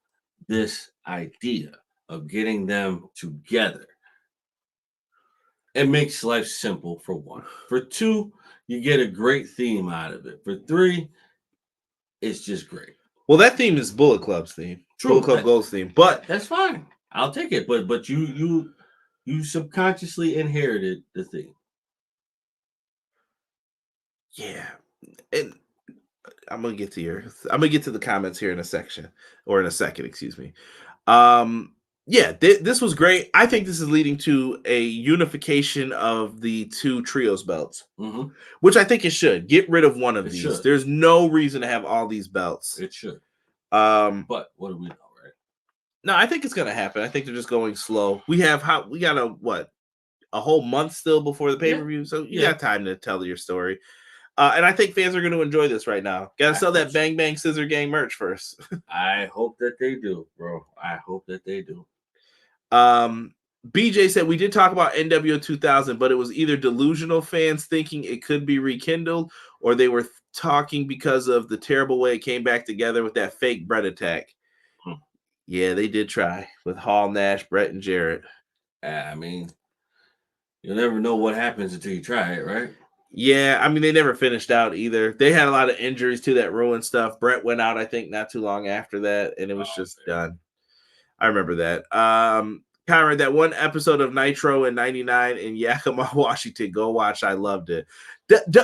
this idea of getting them together. It makes life simple, for one. For two, you get a great theme out of it. For three, it's just great. Well, that theme is Bullet Club's theme. True. Bullet Club Gold's theme. But that's fine. I'll take it. But you subconsciously inherited the theme. Yeah. And I'm gonna get to the comments here in a second, excuse me. Yeah, this was great. I think this is leading to a unification of the two trios belts, which I think it should. Get rid of one of these. Should. There's no reason to have all these belts. It should. But what do we know, right? No, I think it's going to happen. I think they're just going slow. We got a whole month still before the pay-per-view, so you got time to tell your story. And I think fans are going to enjoy this right now. Got to sell that Bang Bang Scissor Gang merch first. I hope that they do, bro. I hope that they do. BJ said we did talk about NWO 2000, but it was either delusional fans thinking it could be rekindled, or they were talking because of the terrible way it came back together with that fake Brett attack. Yeah, they did try with Hall, Nash, Brett, and Jarrett. I mean, you'll never know what happens until you try it, right? Yeah, I mean, they never finished out either. They had a lot of injuries too that ruined stuff. Brett went out, I think, not too long after that, and it was just done. I remember that. Conrad, that one episode of Nitro in '99 in Yakima, Washington. Go watch. I loved it.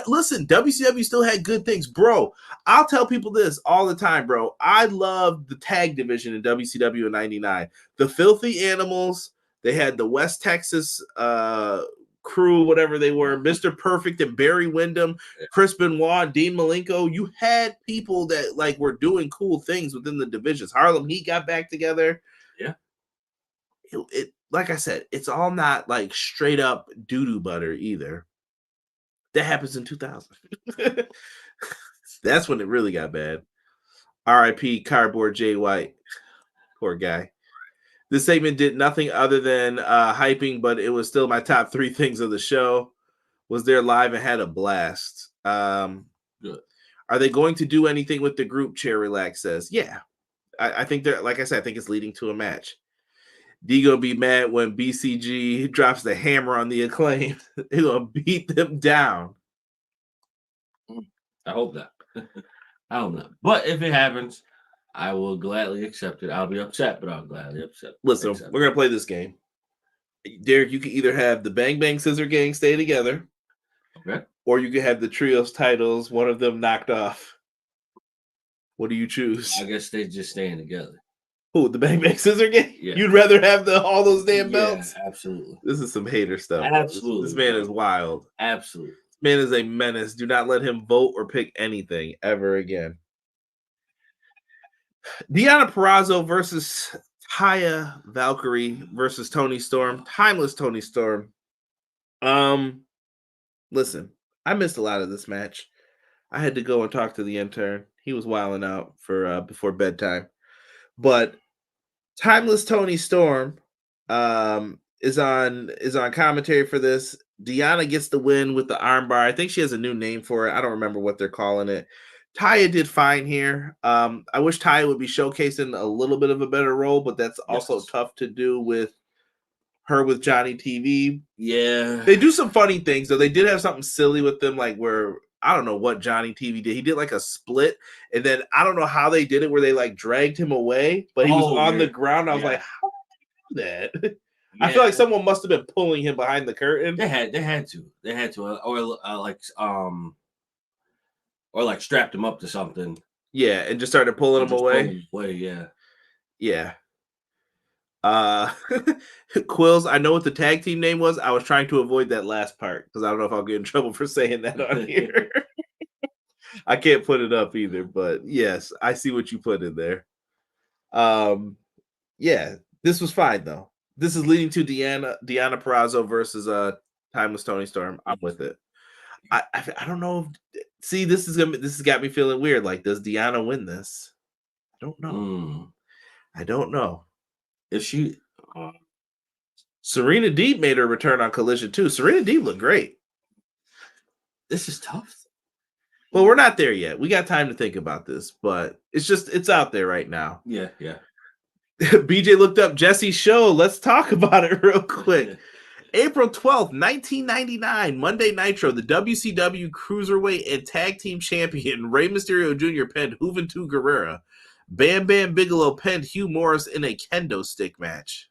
Listen, WCW still had good things, bro. I'll tell people this all the time, bro. I love the tag division in WCW in '99. The Filthy Animals. They had the West Texas crew, whatever they were, Mr. Perfect and Barry Windham, Chris Benoit, Dean Malenko. You had people that like were doing cool things within the divisions. Harlem Heat got back together. Yeah. It like I said, it's all not like straight up doo-doo butter either. That happens in 2000. That's when it really got bad. R.I.P. Cardboard Jay White. Poor guy. This segment did nothing other than hyping, but it was still my top 3 things of the show. Was there live and had a blast. Good. Are they going to do anything with the group? Chair Relax says, yeah. I think they're, like I said, I think it's leading to a match. Digo be mad when BCG drops the hammer on the Acclaim. It'll beat them down. I hope not. I hope not. But if it happens, I will gladly accept it. I'll be upset, but I'll gladly accept. Listen, we're gonna play this game. Derek, you can either have the Bang Bang Scissor Gang stay together, okay, or you can have the trios titles, one of them knocked off. What do you choose? I guess they're just staying together. Who, the Bang Bang Scissor Gang? Yeah. You'd rather have all those damn belts? Yeah, absolutely. This is some hater stuff. Absolutely. This man is wild. Absolutely. This man is a menace. Do not let him vote or pick anything ever again. Deonna Purrazzo versus Taya Valkyrie versus Toni Storm. Timeless Toni Storm. Listen, I missed a lot of this match. I had to go and talk to the intern. He was wilding out for before bedtime. But Timeless Toni Storm is on commentary for this. Deonna gets the win with the armbar. I think she has a new name for it. I don't remember what they're calling it. Taya did fine here. I wish Taya would be showcasing a little bit of a better role, but that's also tough to do with her with Johnny TV. Yeah. They do some funny things, though. They did have something silly with them, like where I don't know what Johnny TV did. He did like a split, and then I don't know how they did it, where they like dragged him away, but he was on the ground. I was like, how did they do that? Yeah. I feel like someone must have been pulling him behind the curtain. They had to, or like strapped him up to something. Yeah, and just started pulling him away. Yeah. Quills, I know what the tag team name was. I was trying to avoid that last part because I don't know if I'll get in trouble for saying that on here. I can't put it up either, but yes, I see what you put in there. Yeah, this was fine though. This is leading to Deonna Purrazzo versus Timeless Toni Storm. I'm with it. I don't know. See, this has got me feeling weird. Like, does Deonna win this? I don't know. I don't know. If she, Serena Deeb made her return on Collision too. Serena Deeb looked great. This is tough. Well, we're not there yet. We got time to think about this, but it's out there right now. Yeah. BJ looked up Jesse's show. Let's talk about it real quick. April 12th, 1999, Monday Nitro, the WCW Cruiserweight and Tag Team Champion Rey Mysterio Jr. penned Juventud Guerrera. Bam Bam Bigelow penned Hugh Morris in a kendo stick match.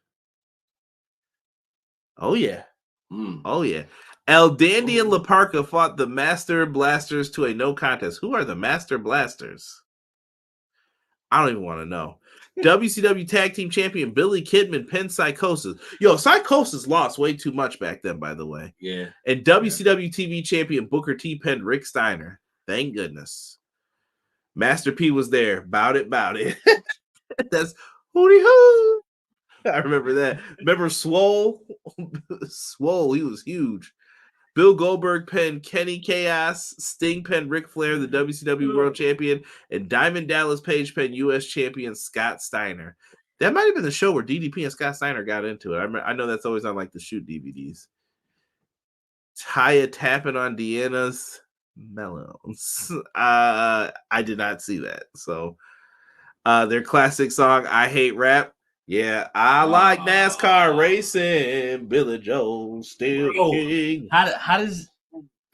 Oh, yeah. Oh, yeah. El Dandy and La Parka fought the Master Blasters to a no contest. Who are the Master Blasters? I don't even want to know. WCW Tag Team Champion Billy Kidman pinned Psychosis. Yo, Psychosis lost way too much back then, by the way. Yeah. And WCW TV Champion Booker T penned Rick Steiner. Thank goodness. Master P was there. Bout it. That's hooty hoo. I remember that. Remember Swole? Swole, he was huge. Bill Goldberg penned Kenny Chaos. Sting penned Ric Flair, the WCW World Champion. And Diamond Dallas Page penned U.S. Champion Scott Steiner. That might have been the show where DDP and Scott Steiner got into it. I know that's always on like the shoot DVDs. Taya tapping on Deanna's melons. I did not see that. So their classic song, I Hate Rap. Yeah, I like NASCAR racing. Billy Joe still king. How does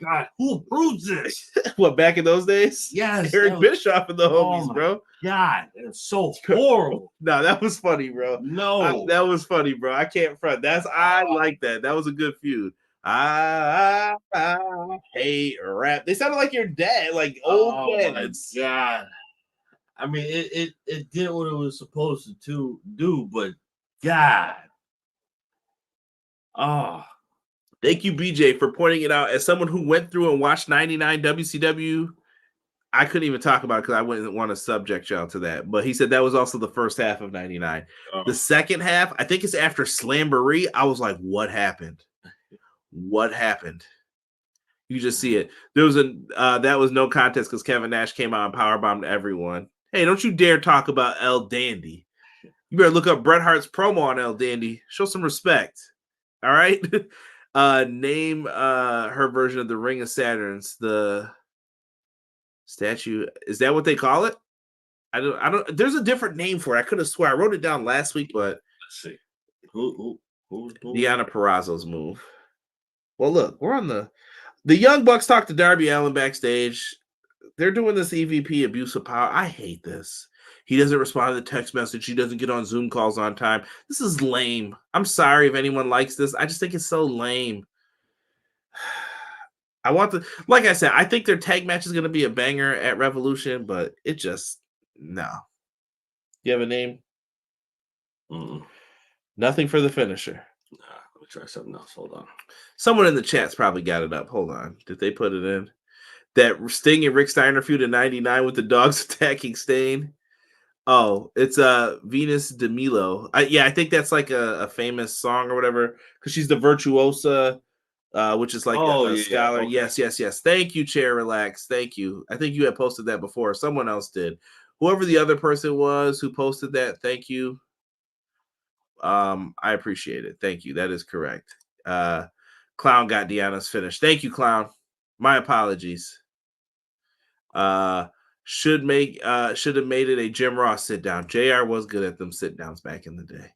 God, who approves this? What, back in those days? Yes, Eric Bischoff and the homies, my bro. God, it's so horrible. No, that was funny, bro. No, that was funny, bro. I can't front. I like that. That was a good feud. I hate rap. They sounded like your dad, like old dads. My God. I mean, it did what it was supposed to do, but God. Oh. Thank you, BJ, for pointing it out. As someone who went through and watched 99 WCW, I couldn't even talk about it because I wouldn't want to subject y'all to that. But he said that was also the first half of 99. The second half, I think it's after Slamboree. I was like, what happened? What happened? You just see it. There was that was no contest because Kevin Nash came out and powerbombed everyone. Hey, don't you dare talk about El Dandy. You better look up Bret Hart's promo on El Dandy. Show some respect. All right. Name her version of the Ring of Saturns. The statue. Is that what they call it? I don't. There's a different name for it. I could have sworn I wrote it down last week, but let's see. Who? Deonna Purrazzo's move. Well, look, we're on the Young Bucks talked to Darby Allin backstage. They're doing this EVP abuse of power. I hate this. He doesn't respond to the text message. He doesn't get on Zoom calls on time. This is lame. I'm sorry if anyone likes this. I just think it's so lame. I want like I said, I think their tag match is going to be a banger at Revolution, but it just, no. You have a name? Nothing for the finisher. Let me try something else. Hold on. Someone in the chat's probably got it up. Hold on. Did they put it in? That Sting and Rick Steiner feud in 99 with the dogs attacking Stain. Oh, it's Venus de Milo. I think that's like a famous song or whatever because she's the virtuosa, which is like a scholar. Okay. Yes. Thank you, Chair Relax. Thank you. I think you had posted that before. Someone else did. Whoever the other person was who posted that, thank you. I appreciate it. Thank you. That is correct. Clown got Deanna's finish. Thank you, Clown. My apologies. Should have made it a Jim Ross sit down. JR was good at them sit downs back in the day.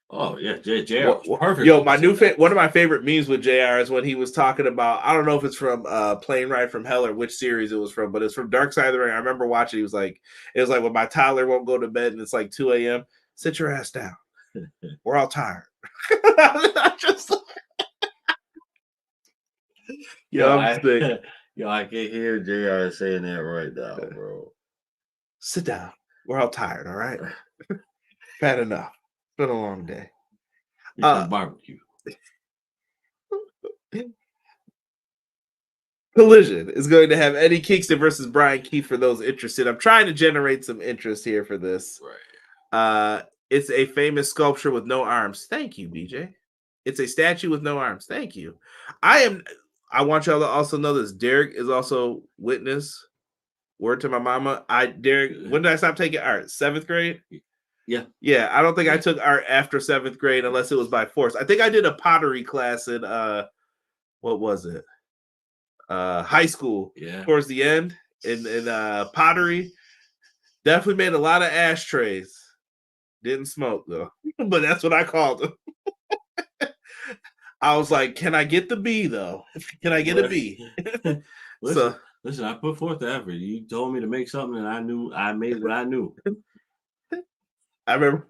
Oh yeah, JR was perfect. Yo, my one of my favorite memes with JR is when he was talking about, I don't know if it's from Plane Ride from Hell or which series it was from, but it's from Dark Side of the Ring. I remember watching. It was like when my toddler won't go to bed and it's like 2 a.m. Sit your ass down. We're all tired. I can hear JR saying that right now, bro. Sit down. We're all tired, all right? Bad enough. It's been a long day. Barbecue. Collision is going to have Eddie Kingston versus Brian Keith for those interested. I'm trying to generate some interest here for this. Right. It's a famous sculpture with no arms. Thank you, BJ. It's a statue with no arms. Thank you. I want y'all to also know this. Derek is also witness. Word to my mama. Derek, when did I stop taking art? 7th grade? Yeah. Yeah, I don't think I took art after 7th grade unless it was by force. I think I did a pottery class in what was it? High school. Yeah. Towards the end in pottery. Definitely made a lot of ashtrays. Didn't smoke though. But that's what I called them. I was like, can I get the B though? Can I get a B? Listen, I put forth the effort. You told me to make something and I made what I knew. I remember.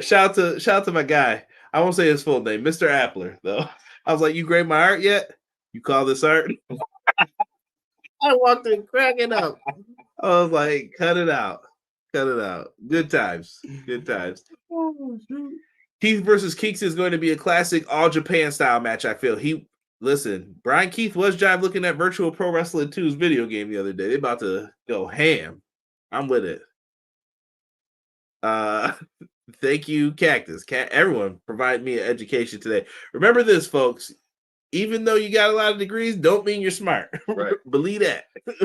Shout out to my guy. I won't say his full name, Mr. Appler, though. I was like, you grade my art yet? You call this art? I walked in cracking up. I was like, cut it out. Cut it out. Good times. Good times. Oh, shoot. Keith versus Keeks is going to be a classic All Japan style match, I feel. Listen, Brian Keith was jive looking at Virtual Pro Wrestling 2's video game the other day. They about to go ham. I'm with it. Thank you, Cactus. Everyone provide me an education today. Remember this, folks. Even though you got a lot of degrees, don't mean you're smart. Right. Believe that.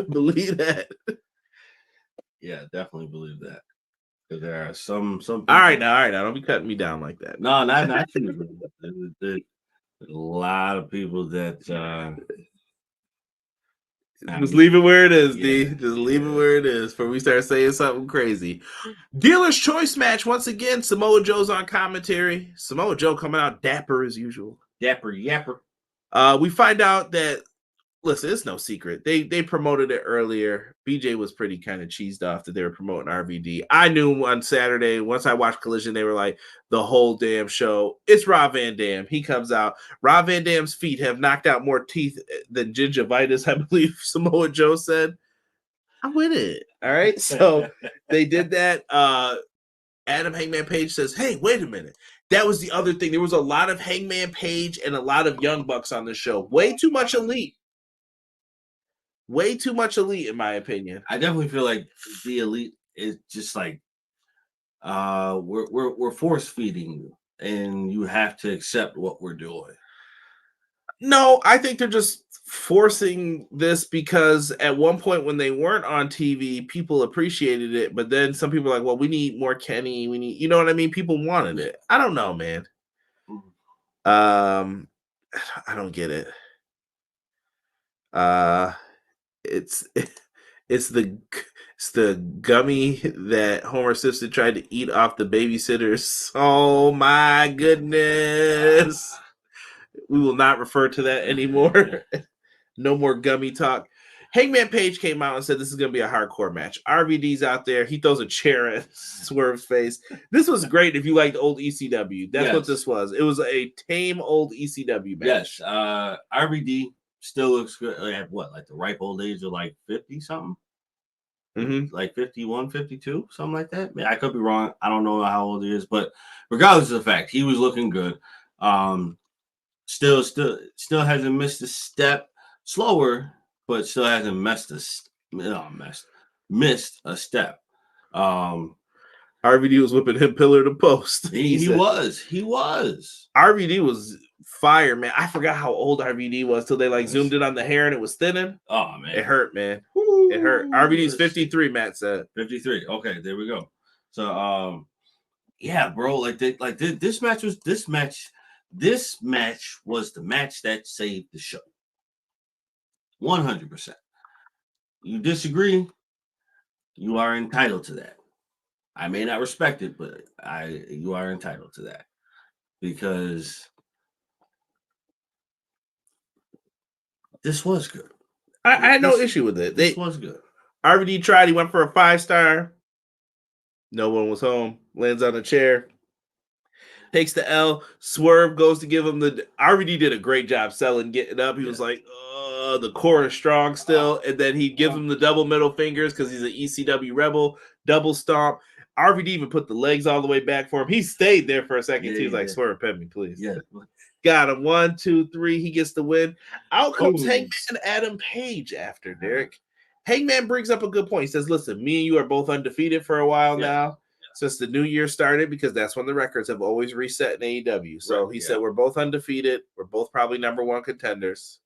Believe that. Yeah, definitely believe that. Because there are some people. All right now. Don't be cutting me down like that. No, not you. There's a lot of people that just leave it where it is, D. Just leave it where it is before we start saying something crazy. Dealer's choice match once again. Samoa Joe's on commentary. Samoa Joe coming out dapper as usual. Dapper yapper. We find out that listen, it's no secret. They promoted it earlier. BJ was pretty kind of cheesed off that they were promoting RVD. I knew on Saturday, once I watched Collision, they were like, the whole damn show. It's Rob Van Dam. He comes out. Rob Van Dam's feet have knocked out more teeth than gingivitis, I believe Samoa Joe said. I'm with it. All right. So they did that. Adam Hangman Page says, hey, wait a minute. That was the other thing. There was a lot of Hangman Page and a lot of Young Bucks on the show. Way too much elite. Way too much elite, in my opinion. I definitely feel like the elite is just like we're force feeding you, and you have to accept what we're doing. No, I think they're just forcing this because at one point when they weren't on TV, people appreciated it, but then some people are like, well, we need more Kenny. We need, you know what I mean? People wanted it. I don't know, man. I don't get it. It's the gummy that Homer Simpson tried to eat off the babysitters. Oh my goodness. We will not refer to that anymore. No more gummy talk. Hangman Page came out and said this is going to be a hardcore match. RVD's out there. He throws a chair at Swerve's face. This was great if you liked old ECW. That's what this was. It was a tame old ECW match. Yes. RVD still looks good. At what, like the ripe old age of like 50 something? Mm-hmm. Like 51, 52, something like that. I could be wrong. I don't know how old he is, but regardless of the fact, he was looking good. Still hasn't missed a step. Slower, but still hasn't missed a step. RVD was whipping him pillar to post. He was. RVD was fire, man. I forgot how old RVD was till they zoomed in on the hair and it was thinning. Oh man, it hurt, man. It hurt. RVD's 53. Matt said 53. Okay, there we go. So, yeah, bro. This match was the match that saved the show. 100%. You disagree, you are entitled to that. I may not respect it, but you are entitled to that because this was good. I had no issue with it. This was good. RVD tried. He went for a 5-star. No one was home. Lands on a chair. Takes the L. Swerve goes to give him the. RVD did a great job selling, getting up. He was like, the core is strong still. And then he gives him the double middle fingers because he's an ECW rebel. Double stomp. RVD even put the legs all the way back for him. He stayed there for a second. He was like, Swerve, pet me, please. Yeah. Got him. 1, 2, 3. He gets the win. Out comes Hangman Adam Page after, Derek. Hangman brings up a good point. He says, listen, me and you are both undefeated for a while now. Since the new year started, because that's when the records have always reset in AEW. So he said, we're both undefeated. We're both probably number one contenders.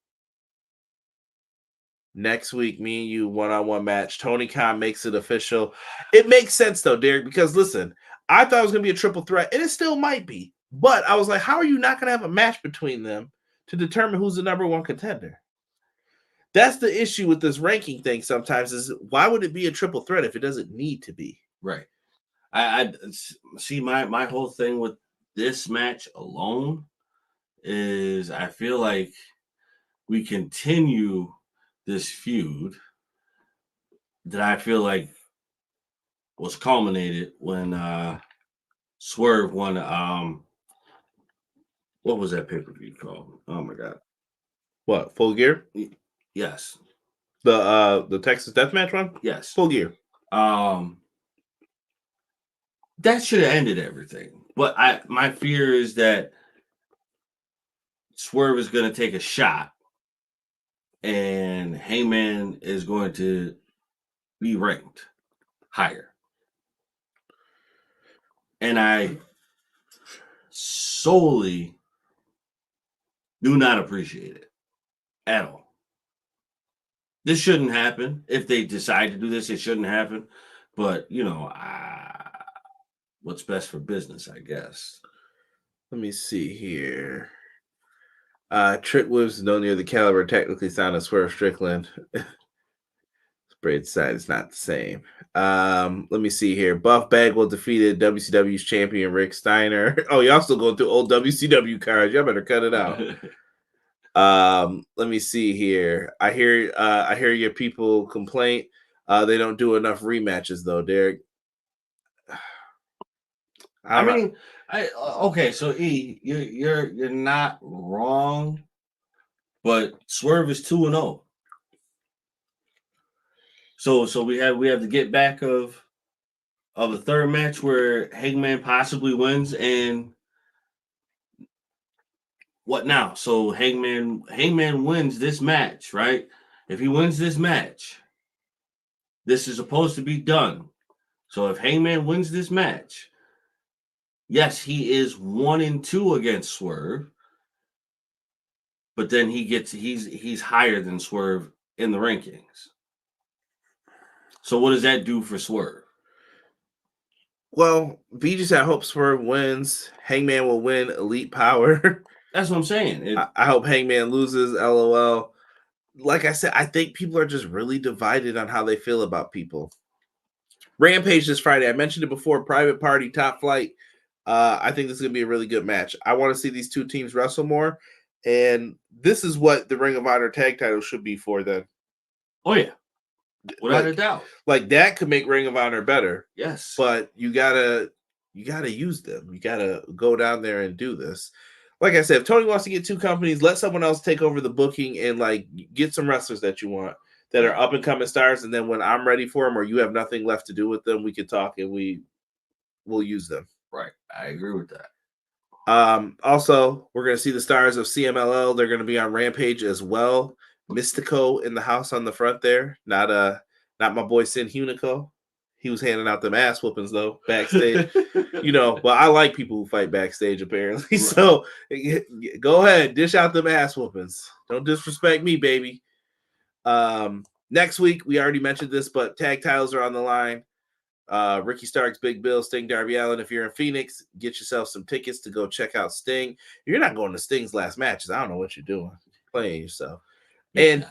Next week, me and you, one-on-one match. Tony Khan makes it official. It makes sense, though, Derek, because, listen, I thought it was going to be a triple threat, and it still might be. But I was like, how are you not going to have a match between them to determine who's the number one contender? That's the issue with this ranking thing sometimes is why would it be a triple threat if it doesn't need to be? Right. I see my whole thing with this match alone is I feel like we continue this feud that I feel like was culminated when Swerve won what was that pay-per-view called? Oh my god. What, Full Gear? Yes. The Texas Deathmatch one? Yes. Full Gear. That should have ended everything. But my fear is that Swerve is going to take a shot and Hangman is going to be ranked higher. And I solely do not appreciate it at all. This shouldn't happen. If they decide to do this, it shouldn't happen. But, what's best for business, I guess. Let me see here. Trick Whips no near the caliber technically sound of Swerve Strickland. Braid side is not the same. Let me see here. Buff Bagwell defeated WCW's champion Rick Steiner. Oh, y'all still going through old WCW cards. Y'all better cut it out. Let me see here. I hear your people complain. They don't do enough rematches though, Derek. I mean, okay, so E, you're not wrong, but Swerve is 2-0. So we have to get back of a third match where Hangman possibly wins, and what now? So Hangman wins this match, right? If he wins this match, this is supposed to be done. So if Hangman wins this match, yes, he is 1-2 against Swerve, but then he's higher than Swerve in the rankings. So what does that do for Swerve? Well, BJ said, I hope Swerve wins. Hangman will win Elite Power. That's what I'm saying. I hope Hangman loses. LOL. Like I said, I think people are just really divided on how they feel about people. Rampage this Friday. I mentioned it before. Private Party, Top Flight. I think this is going to be a really good match. I want to see these two teams wrestle more. And this is what the Ring of Honor tag title should be for them. Oh, yeah. Without a doubt. Like that could make Ring of Honor better. Yes. But you gotta use them. You gotta go down there and do this. Like I said, if Tony wants to get two companies, let someone else take over the booking and like get some wrestlers that you want that are up and coming stars. And then when I'm ready for them or you have nothing left to do with them, we can talk and we'll use them. Right. I agree with that. Also, we're going to see the stars of CMLL. They're going to be on Rampage as well. Mystico in the house on the front there. Not my boy Sin Hunico. He was handing out them ass whoopings though backstage. But I like people who fight backstage apparently. Right. So go ahead, dish out them ass whoopings. Don't disrespect me, baby. Next week we already mentioned this, but tag titles are on the line. Ricky Starks, Big Bill, Sting, Darby Allin. If you're in Phoenix, get yourself some tickets to go check out Sting. If you're not going to Sting's last matches, I don't know what you're doing. You're playing yourself. And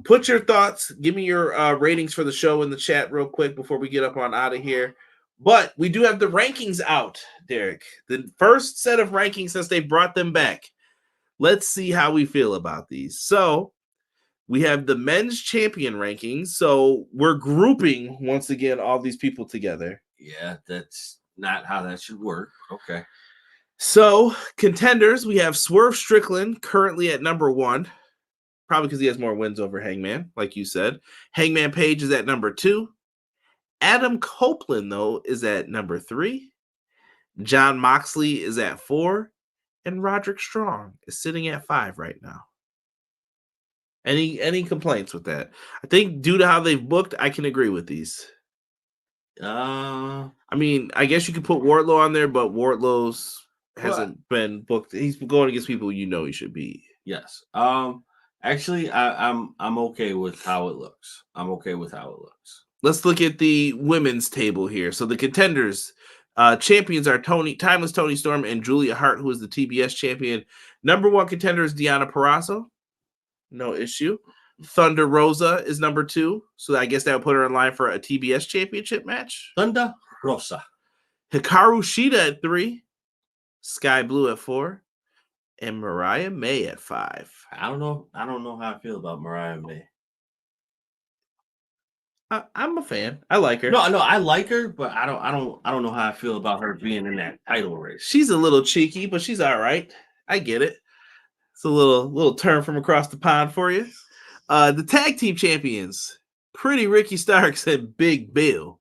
put your thoughts. Give me your ratings for the show in the chat real quick before we get up on out of here. But we do have the rankings out, Derek. The first set of rankings since they brought them back. Let's see how we feel about these. So we have the men's champion rankings. So we're grouping, once again, all these people together. Yeah, that's not how that should work. Okay. So contenders, we have Swerve Strickland currently at number 1. Probably because he has more wins over Hangman, like you said. Hangman Page is at number 2. Adam Copeland, though, is at number 3. John Moxley is at 4. And Roderick Strong is sitting at 5 right now. Any complaints with that? I think due to how they've booked, I can agree with these. I mean, I guess you could put Wardlow on there, but Wardlow's hasn't been booked. He's been going against people he should beat. Yes. Actually, I'm okay with how it looks. Let's look at the women's table here. So the contenders, champions are Timeless Toni Storm and Julia Hart, who is the TBS champion. Number 1 contender is Deonna Purrazzo. No issue. Thunder Rosa is number 2. So I guess that would put her in line for a TBS championship match. Thunder Rosa. Hikaru Shida at 3. Sky Blue at 4. And Mariah May at 5. I don't know how I feel about Mariah May. I'm a fan. I like her. No, I like her, but I don't know how I feel about her being in that title race. She's a little cheeky, but she's all right. I get it. It's a little turn from across the pond for you. The tag team champions, Pretty Ricky Starks and Big Bill.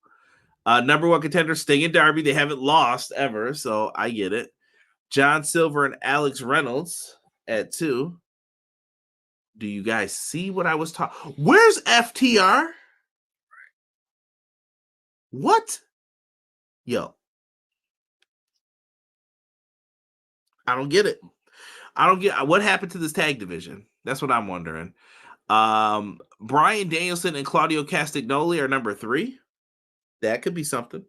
Number 1 contender, Sting and Darby. They haven't lost ever, so I get it. John Silver and Alex Reynolds at 2. Do you guys see what I was talking? Where's FTR? What? Yo. I don't get it. I don't get what happened to this tag division. That's what I'm wondering. Bryan Danielson and Claudio Castagnoli are number 3. That could be something.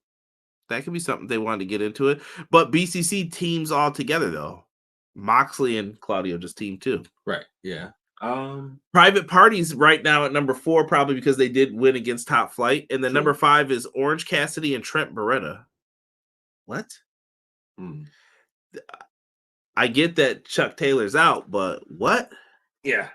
They wanted to get into it. But BCC teams all together, though. Moxley and Claudio just team too. Right. Yeah. Private Parties right now at number 4, probably because they did win against Top Flight. And then number 5 is Orange Cassidy and Trent Beretta. What? I get that Chuck Taylor's out, but what? Yeah.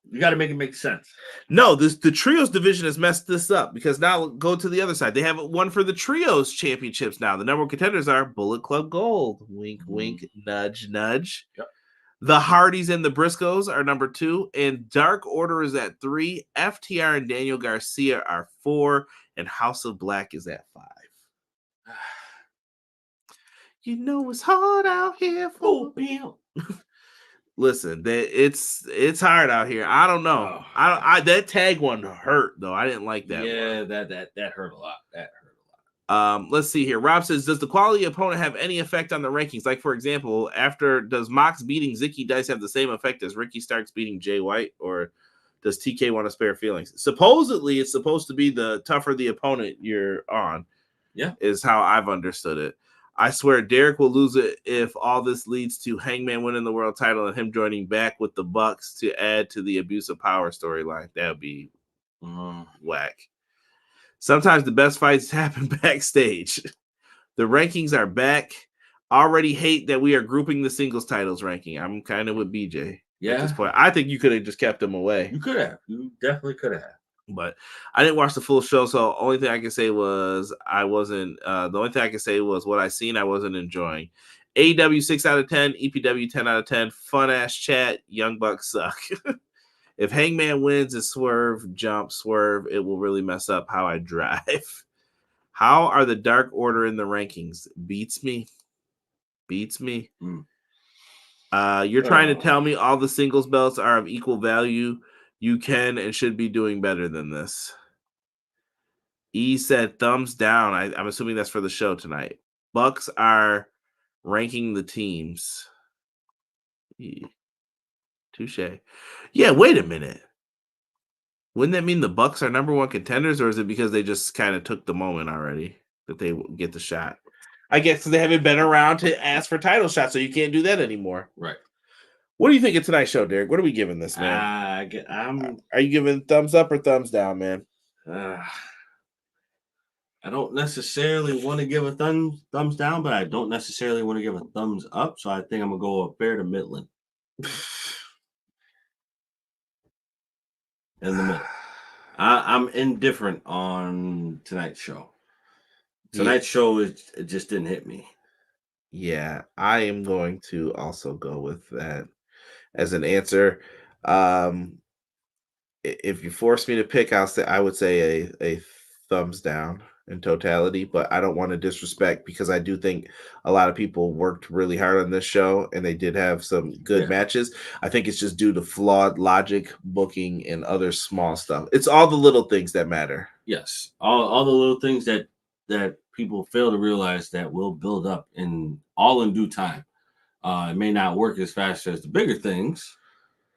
You got to make it make sense. No, the trios division has messed this up because now go to the other side. They have one for the trios championships now. The number one contenders are Bullet Club Gold. Wink, wink, nudge, nudge. Yep. The Hardys and the Briscoes are number 2, and Dark Order is at 3. FTR and Daniel Garcia are 4, and House of Black is at 5. You know it's hard out here for me. Listen, it's hard out here. I don't know. I that tag one hurt though. I didn't like that. Yeah, one. that hurt a lot. That hurt a lot. Let's see here. Rob says, does the quality opponent have any effect on the rankings? Like, for example, does Mox beating Zicky Dice have the same effect as Ricky Starks beating Jay White, or does TK want to spare feelings? Supposedly, it's supposed to be the tougher the opponent you're on. Yeah, is how I've understood it. I swear Derek will lose it if all this leads to Hangman winning the world title and him joining back with the Bucks to add to the abuse of power storyline. That would be whack. Sometimes the best fights happen backstage. The rankings are back. Already hate that we are grouping the singles titles ranking. I'm kind of with BJ at this point. I think you could have just kept them away. You could have. You definitely could have. But I didn't watch the full show, so only thing I can say was I wasn't. The only thing I can say was what I seen I wasn't enjoying. AEW 6 out of 10, EPW 10 out of 10. Fun ass chat. Young Bucks suck. If Hangman wins and Swerve, it will really mess up how I drive. How are the Dark Order in the rankings? Beats me. You're trying to tell me all the singles belts are of equal value. You can and should be doing better than this. E said thumbs down. I'm assuming that's for the show tonight. Bucks are ranking the teams. Touche. Yeah, wait a minute. Wouldn't that mean the Bucks are number one contenders, or is it because they just kind of took the moment already that they get the shot? I guess they haven't been around to ask for title shots, so you can't do that anymore. Right. What do you think of tonight's show, Derek? What are we giving this, man? Are you giving thumbs up or thumbs down, man? I don't necessarily want to give a thumbs down, but I don't necessarily want to give a thumbs up. So I think I'm gonna go a fair to Midland. In the middle. I'm indifferent on tonight's show. Tonight's show it just didn't hit me. Yeah, I am going to also go with that as an answer. If you force me to pick, I would say a thumbs down in totality, but I don't want to disrespect because I do think a lot of people worked really hard on this show and they did have some good matches. I think it's just due to flawed logic, booking, and other small stuff. It's all the little things that matter. Yes, all the little things that people fail to realize that will build up in due time. It may not work as fast as the bigger things,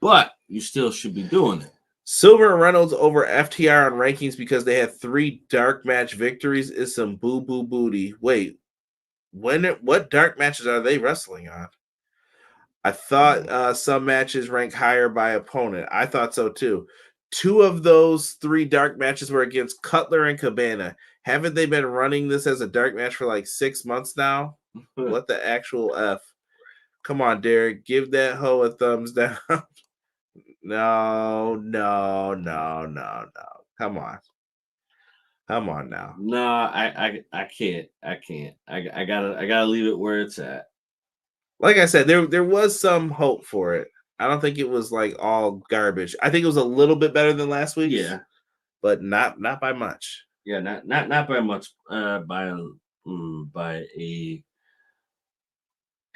but you still should be doing it. Silver and Reynolds over FTR on rankings because they had 3 dark match victories is some boo-boo booty. Wait, what dark matches are they wrestling on? I thought some matches rank higher by opponent. I thought so too. 2 of those 3 dark matches were against Cutler and Cabana. Haven't they been running this as a dark match for like 6 months now? What the actual F? Come on, Derek. Give that hoe a thumbs down. No. Come on now. No, I can't. I gotta leave it where it's at. Like I said, there was some hope for it. I don't think it was like all garbage. I think it was a little bit better than last week. Yeah, but not by much. Yeah, not by much. By a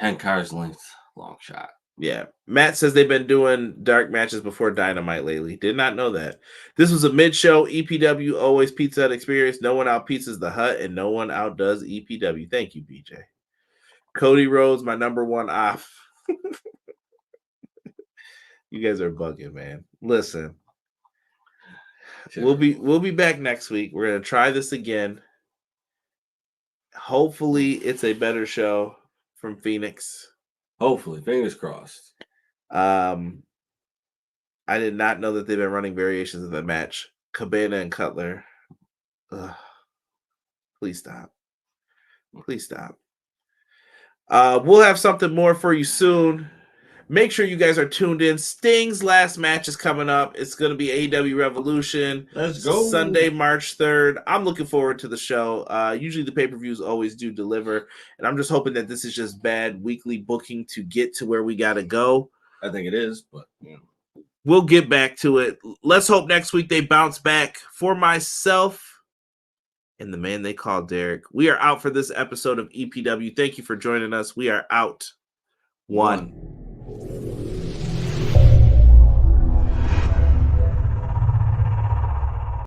10 cars length long shot. Yeah. Matt says they've been doing dark matches before Dynamite lately. Did not know that. This was a mid-show EPW always Pizza Hut experience. No one out-pizzas the Hut and no one outdoes EPW. Thank you, BJ. Cody Rhodes, my number 1 off. You guys are bugging, man. Listen. We'll be back next week. We're gonna try this again. Hopefully it's a better show from Phoenix. Hopefully, fingers crossed. I did not know that they've been running variations of the match. Cabana and Cutler. Ugh. Please stop. We'll have something more for you soon. Make sure you guys are tuned in. Sting's last match is coming up. It's going to be AEW Revolution. Let's go. Sunday, March 3rd. I'm looking forward to the show. Usually the pay-per-views always do deliver, and I'm just hoping that this is just bad weekly booking to get to where we got to go. I think it is, but we'll get back to it. Let's hope next week they bounce back. For myself and the man they call Derek, we are out for this episode of EPW. Thank you for joining us. We are out. One.